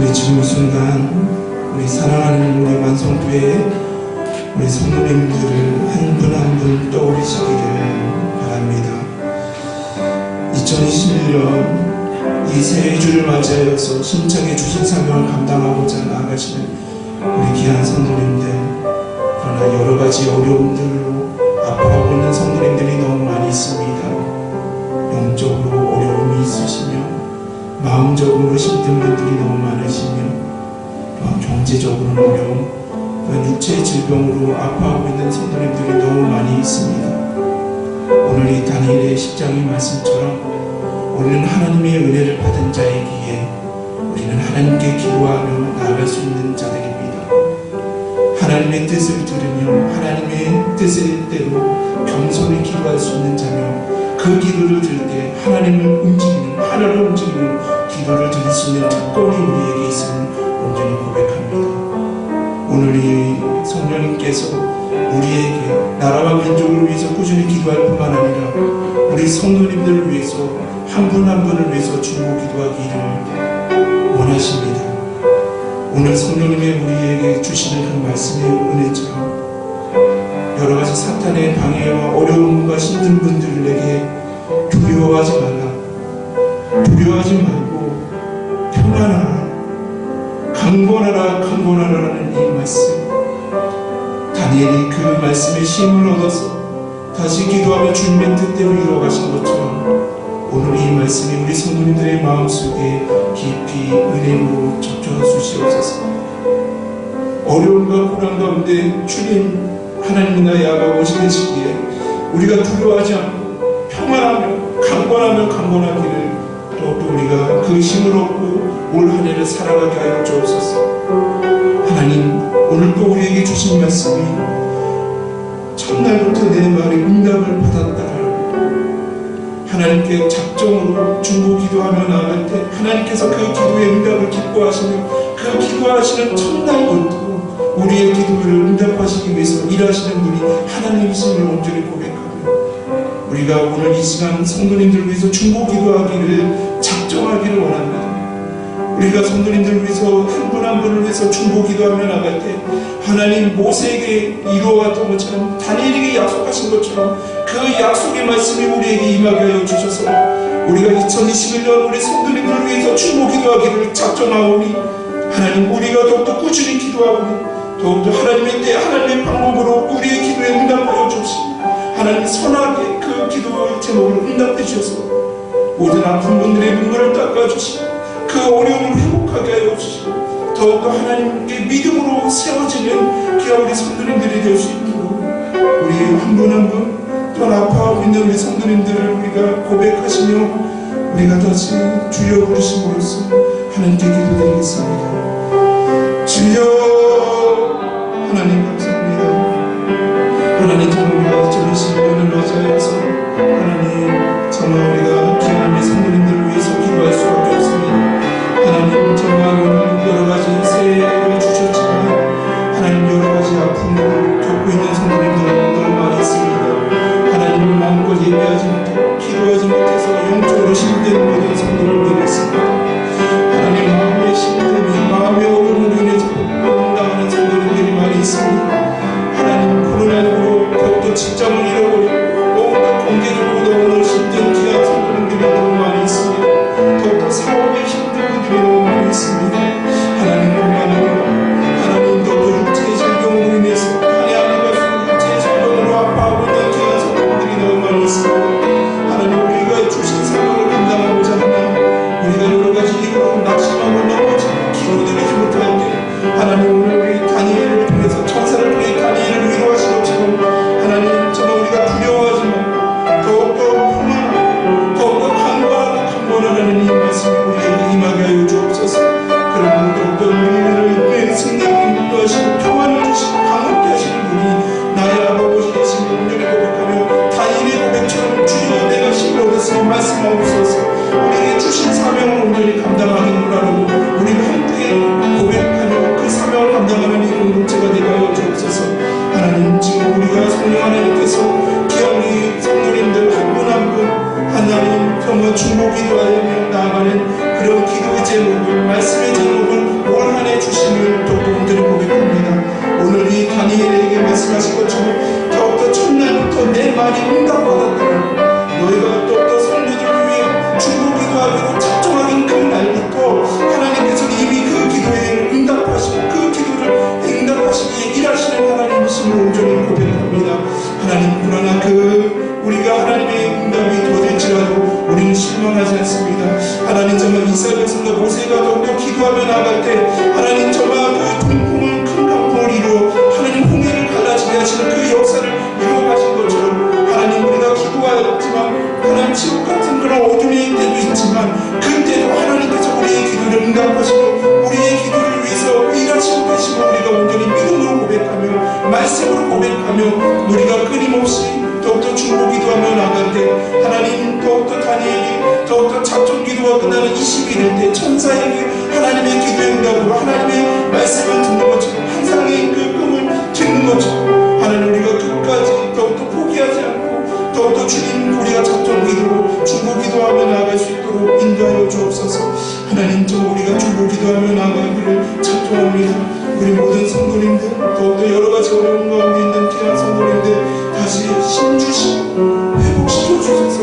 S1: 우리 지금 이 순간 우리 사랑하는 우리 완성교회 우리 성도님들을 한 분 한 분 떠올리시기를 바랍니다. 2021년 이 새해 주를 맞이하여서 힘차게 주신 사명을 감당하고자 나아가시는 우리 귀한 성도님들, 그러나 여러 가지 어려움들로 아파하고 있는 성도님들이 너무 많이 있습니다. 영적으로 어려움이 있으시며 마음적으로 힘든 분들이 너무 많으시며 또한 경제적으로는 어려움, 또한 육체의 질병으로 아파하고 있는 성도님들이 너무 많이 있습니다. 오늘 이 다니엘의 10장의 말씀처럼 우리는 하나님의 은혜를 받은 자이기에 우리는 하나님께 기도하며 나아갈 수 있는 자들입니다. 하나님의 뜻을 들으며 하나님의 뜻대로 겸손히 기도할 수 있는 자며 그 기도를 들을 때 하나님을 움직이는, 하나를 움직이는 기도를 드릴 수 있는 특권이 우리에게 있음을 온전히 고백합니다. 오늘 이 성령님께서 우리에게 나라와 민족을 위해서 꾸준히 기도할 뿐만 아니라 우리 성도님들을 위해서 한 분 한 분을 위해서 주고 기도하기를 원하십니다. 오늘 성령님의 우리에게 주시는 그 말씀의 은혜처럼 여러 가지 사탄의 방해와 어려움과 힘든 분들에게 두려워하지 말라, 두려워하지 말고 평안하라, 강건하라, 강건하라는 이 말씀, 다니엘이 그 말씀에 힘을 얻어서 다시 기도하며 주님의 뜻대로 이루어가신 것처럼 오늘 이 말씀이 우리 성도님들의 마음속에 깊이 은혜로 적셔 주시옵소서. 어려움과 고난 가운데 주님 하나님이 나의 아가 오시는 시기에 우리가 두려워하지 않고 평안하며 강건하기를 더욱더 우리가 그 힘을 얻고 올 한 해를 살아가게 하여 주옵소서. 하나님, 오늘도 우리에게 주신 말씀이 첫날부터 내 말에 응답을 받았다. 하나님께 작정으로 중보 기도하며 나아갈 때 하나님께서 그 기도의 응답을 기뻐하시며 그 기도하시는 첫날부터 우리의 기도를 응답하시기 위해서 일하시는 분이 하나님이심을 온전히 고백하며 우리가 오늘 이 시간 성도님들을 위해서 중보 기도하기를 작정하기를 원합니다. 우리가 성도님들을 위해서 한 분 한 분을 위해서 중보 기도하며 나갈 때 하나님 모세에게 이루어왔던 것처럼 다니엘에게 약속하신 것처럼 그 약속의 말씀이 우리에게 임하게 하여 주셔서 우리가 2021년 우리 성도님들을 위해서 중보 기도하기를 작정하오니 하나님, 우리가 더욱더 꾸준히 기도하오니 더욱더 하나님의 때 하나님의 방법으로 우리의 기도에 응답하여 주시고 하나님 선하게 그 기도의 제목을 응답해 주셔서 모든 아픈 분들의 눈물을 닦아주시고 그 어려움을 회복하게 하여 주시고 더욱더 하나님께 믿음으로 세워지는 귀한 우리 성도님들이 될 수 있도록 우리 한 분 한 분 또한 아파하고 있는 우리 성도님들을 우리가 고백하시며 우리가 다시 주여 부르심으로써 하나님께 기도드리겠습니다. 주여, 하나님 감사합니다. 하나님, 정말 우리가 2021년을 맞이하여서 하나님 정말 우리가 귀한 우리 성도님들을 위해서 기도할 수밖에 없습니다. 하나님, 정말 오늘 여러 가지 새해를 주셨지만 하나님 여러 가지 아픔을 겪고 있는 성도님들 너무 많이 있습니다. 하나님을 마음껏 예배하지 못하고 기도하지 못해서 영적으로 힘든 모든 성도님들이 있습니다. 하나님, 마음의 힘듦이 마음의 어려움으로 인해서 고통당하는 성도님들이 많이 있습니다. 하나님, 코로나19로 더욱더 직장을 잃어버리고 더욱더 공개적으로 너무 힘든 귀한 성도님들이 너무 많이 있습니다. 더욱더 사업에 힘든 분들이 너무 많이 있습니다. 하나님뿐만 아니라 하나님, 더욱더 육체의 질병으로 인해서 한해 안에 갈수록 육체의 질병으로 아파하고 있는 귀한 성도님들이 너무 많이 있습니다. 하나님, 우리가 주신 사명을 감당하고자 하나 우리가 여러 가지 이유로 낙심하고 넘어지고 기도드리지 못할 때 하나님, 오늘 우리 다니엘을 통해서 천사를 통해 다니엘을 위로하신 것처럼 하나님, 정말 우리가 두려워하지만 더욱더 평안하고 더욱더 강건하라는 이 말씀이 우리에게 임하게 하여 주옵소서. 그러므로 더욱더 우리를 승리를 인도하시고 평안을 주시고 강건케 하시는 분이 나의 아버지 되시니 온전히 고백하며 다니엘의 고백처럼 주여 내가 힘을 얻었으니 말씀하옵소서. 우리에게 주신 사명을 온전히 감당하기를 바라고 우리가 함께 고백하며 그 사명을 감당하는 이 공동체가 되게 하여 주옵소서. 하나님, 지금 우리가 성령 하나님께서 귀한 우리 성도님들 한 분 한 분 하나님 평화 중보 기도하며 나아가는 그런 기도의 제목을 말씀의 제목을 은혜 주심을 더욱더 온전히 고백합니다. 오늘 이 다니엘에게 말씀하신 것처럼 더욱더 첫날부터 내 말이 응답받았더라. 너희가 더욱더 성도들을 위해 중보기도하고 작정하긴 그 날부터 하나님께서는 이미 그 기도에 응답하시고 그 기도를 응답하시기에 일하시는 하나님이심을 온전히 고백합니다. 하나님, 그러나 우리가 하나님의 응답이 더딜지라도 우리는 실망하지 않습니다. 하나님, 정말 이스라엘 백성과 모세가 더욱더 기도하며 나갈 때 하나님 정말 그 동풍을 큰 강풍을 이루어 하나님 홍해를 갈라지게 하시는 그 역사를 이루어가신 것처럼 하나님, 우리가 기도하였지만 하나님 지옥 같은 그런 어둠의 때도 있지만 그때도 하나님께서 우리의 기도를 응답하시고 우리의 기도를 위해서 일하시고 계시고 우리가 온전히 믿음으로 고백하며 말씀으로 고백하며 우리가 끊임없이 더욱더 중보기도하며 나갈 때 하나님, 더욱더 다니엘이 더욱더 작정기도가 끝나는 21일 때 천사에게 하나님의 기도의 응답으로 하나님의 말씀을 듣는 것처럼 환상의 그 꿈을 듣는 것처럼 하나님, 우리가 끝까지 더욱더 포기하지 않고 더욱더 주님 우리가 작정기도로 중보기도하며 나아갈 수 있도록 인도하여 주옵소서. 하나님, 우리가 중보기도하며 나아가기를 작정합니다. 우리 모든 성도님들, 더욱더 여러가지 어려운 가운데 있는 귀한 성도님들 다시 힘주시고 회복시켜 주셔서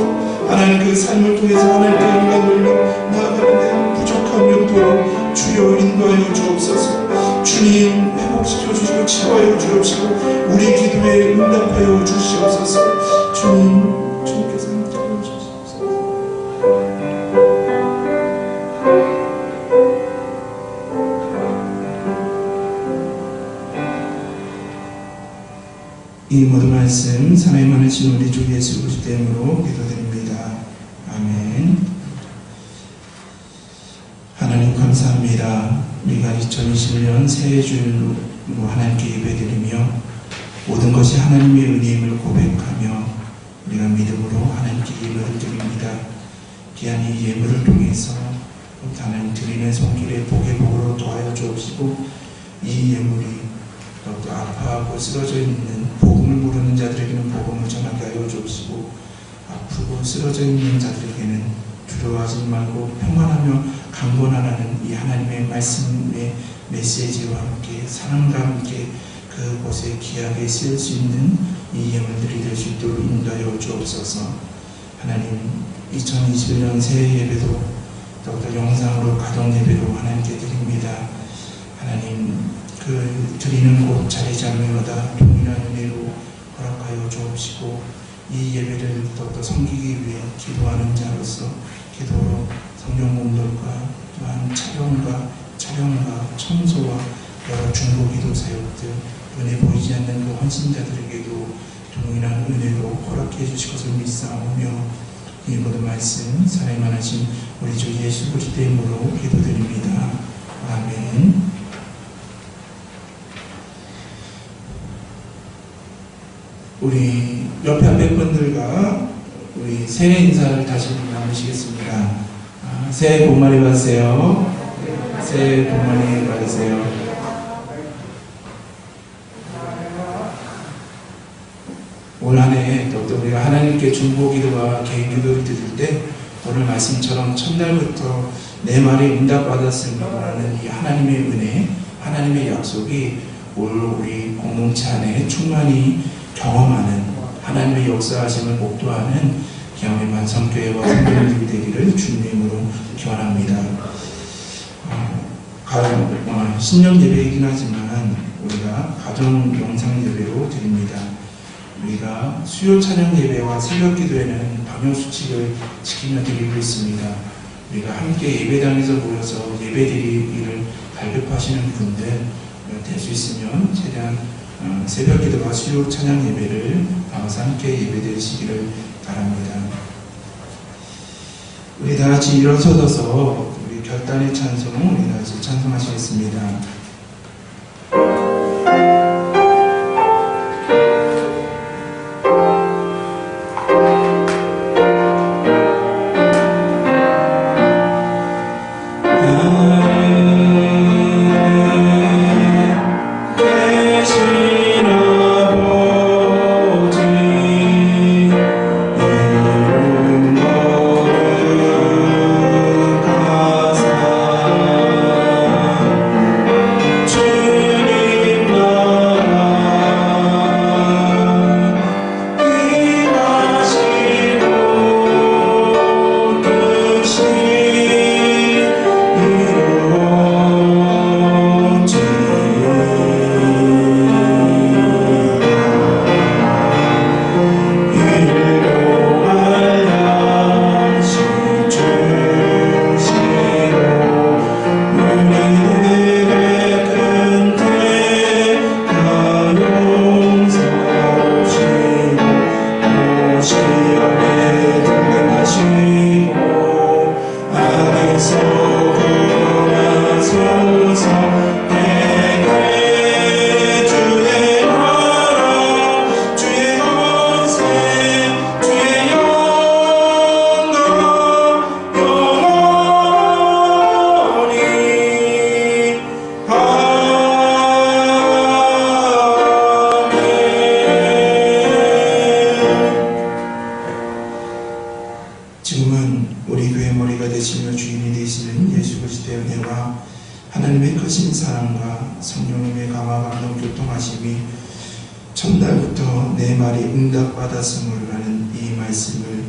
S1: 하나님 그 삶을 통해서 하나님께 영광 돌려 나아가는데 부족한 용도로 주여 인도하여 주옵소서. 주님, 회복시켜 주시고 치유하여 주옵시고 우리 기도에 응답하여 주시옵소서. 주님께서 응답하여 주시옵소서. 이 모든 말씀 사랑이 많으신 우리 주 예수 그리스도 이름으로 기도드립니다. 아멘. 하나님 감사합니다. 우리가 2021년 새해 주일로 하나님께 예배드리며 모든 것이 하나님의 은혜임을 고백하며 우리가 믿음으로 하나님께 예물을 드립니다. 귀한 이 예물을 통해서 하나님 드리는 손길에 복의 복으로 도하여 주옵시고 이 예물이 또 아파하고 쓰러져 있는 복음을 모르는 자들에게는 복음을 전하게 하여 주옵시고 아프고 쓰러져 있는 자들에게는 두려워하지 말고 평안하며 강건하라는 이 하나님의 말씀의 메시지와 함께 사랑과 함께 그곳에 귀하게 쓰일 수 있는 이 예물들이 될 수 있도록 인도하여 주옵소서. 하나님, 2021년 새해 예배도 더욱더 영상으로 가정 예배로 하나님께 드립니다. 하나님, 그 드리는 곳 자리 잡는마다 동일한 은혜로 허락하여 주옵시고 이 예배를 더욱더 섬기기 위해 기도하는 자로서 기도로 성령 공동과 또한 촬영과 청소와 여러 중보기도 사역들 은혜 보이지 않는 그 헌신자들에게도 동일한 은혜로 허락해 주실 것을 믿사오며 이 모든 말씀 사랑이 많으신 우리 주 예수 그리스도의 이름으로 기도드립니다. 아멘. 우리 옆에 앞에 분들과 우리 새해 인사를 다시 나누시겠습니다. 새해 복 많이 받으세요. 새해 복 많이 받으세요. 올 한해 또 우리가 하나님께 중보기도와 개인기도를 드릴 때 오늘 말씀처럼 첫날부터 내 말이 응답받았음이라는 이 하나님의 은혜, 하나님의 약속이 올 우리 공동체 안에 충만히 경험하는 하나님의 역사하심을 목도하는 기왕의 만성교회와 성도님들이 되기를 주님으로 기원합니다. 신년 예배이긴 하지만 우리가 가정 영상 예배로 드립니다. 우리가 수요 찬양 예배와 새벽 기도에는 방역수칙을 지키며 드리고 있습니다. 우리가 함께 예배당에서 모여서 예배드리기를 갈급하시는 분들 될 수 있으면 최대한 새벽 기도와 수요 찬양 예배를 나와서 함께 예배드리시기를 바랍니다. 우리 다 같이 일어서서 우리 결단의 찬송 우리 다 같이 찬송하시겠습니다. 지금은 우리 교회 머리가 되시며 주인이 되시는 예수 그리스도의 은혜와 하나님의 크신 사랑과 성령님의 감화 감동 교통하심이 첫날부터 내 말이 응답받았음을 하는 이 말씀을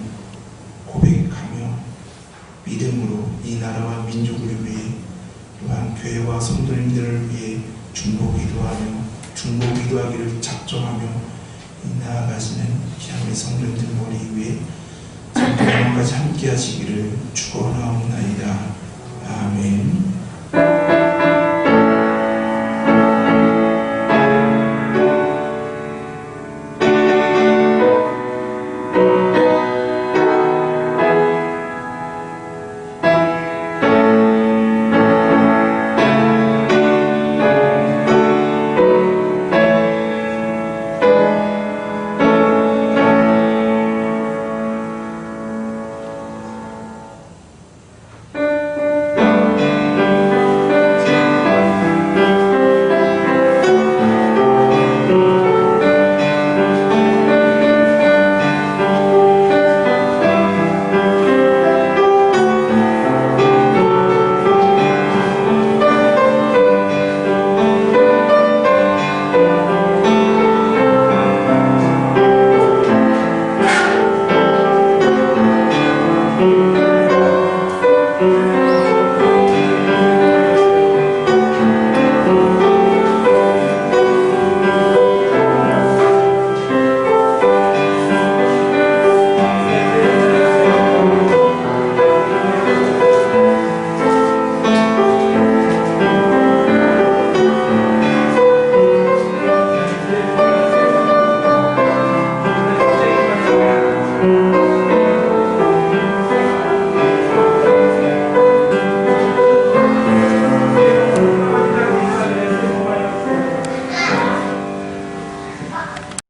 S1: 고백하며 믿음으로 이 나라와 민족을 위해 또한 교회와 성도님들을 위해 중보기도하기를 작정하며 나아가시는 기함의 성도님들 머리 위에 성도님까지 함께 하시기를 축원합니다.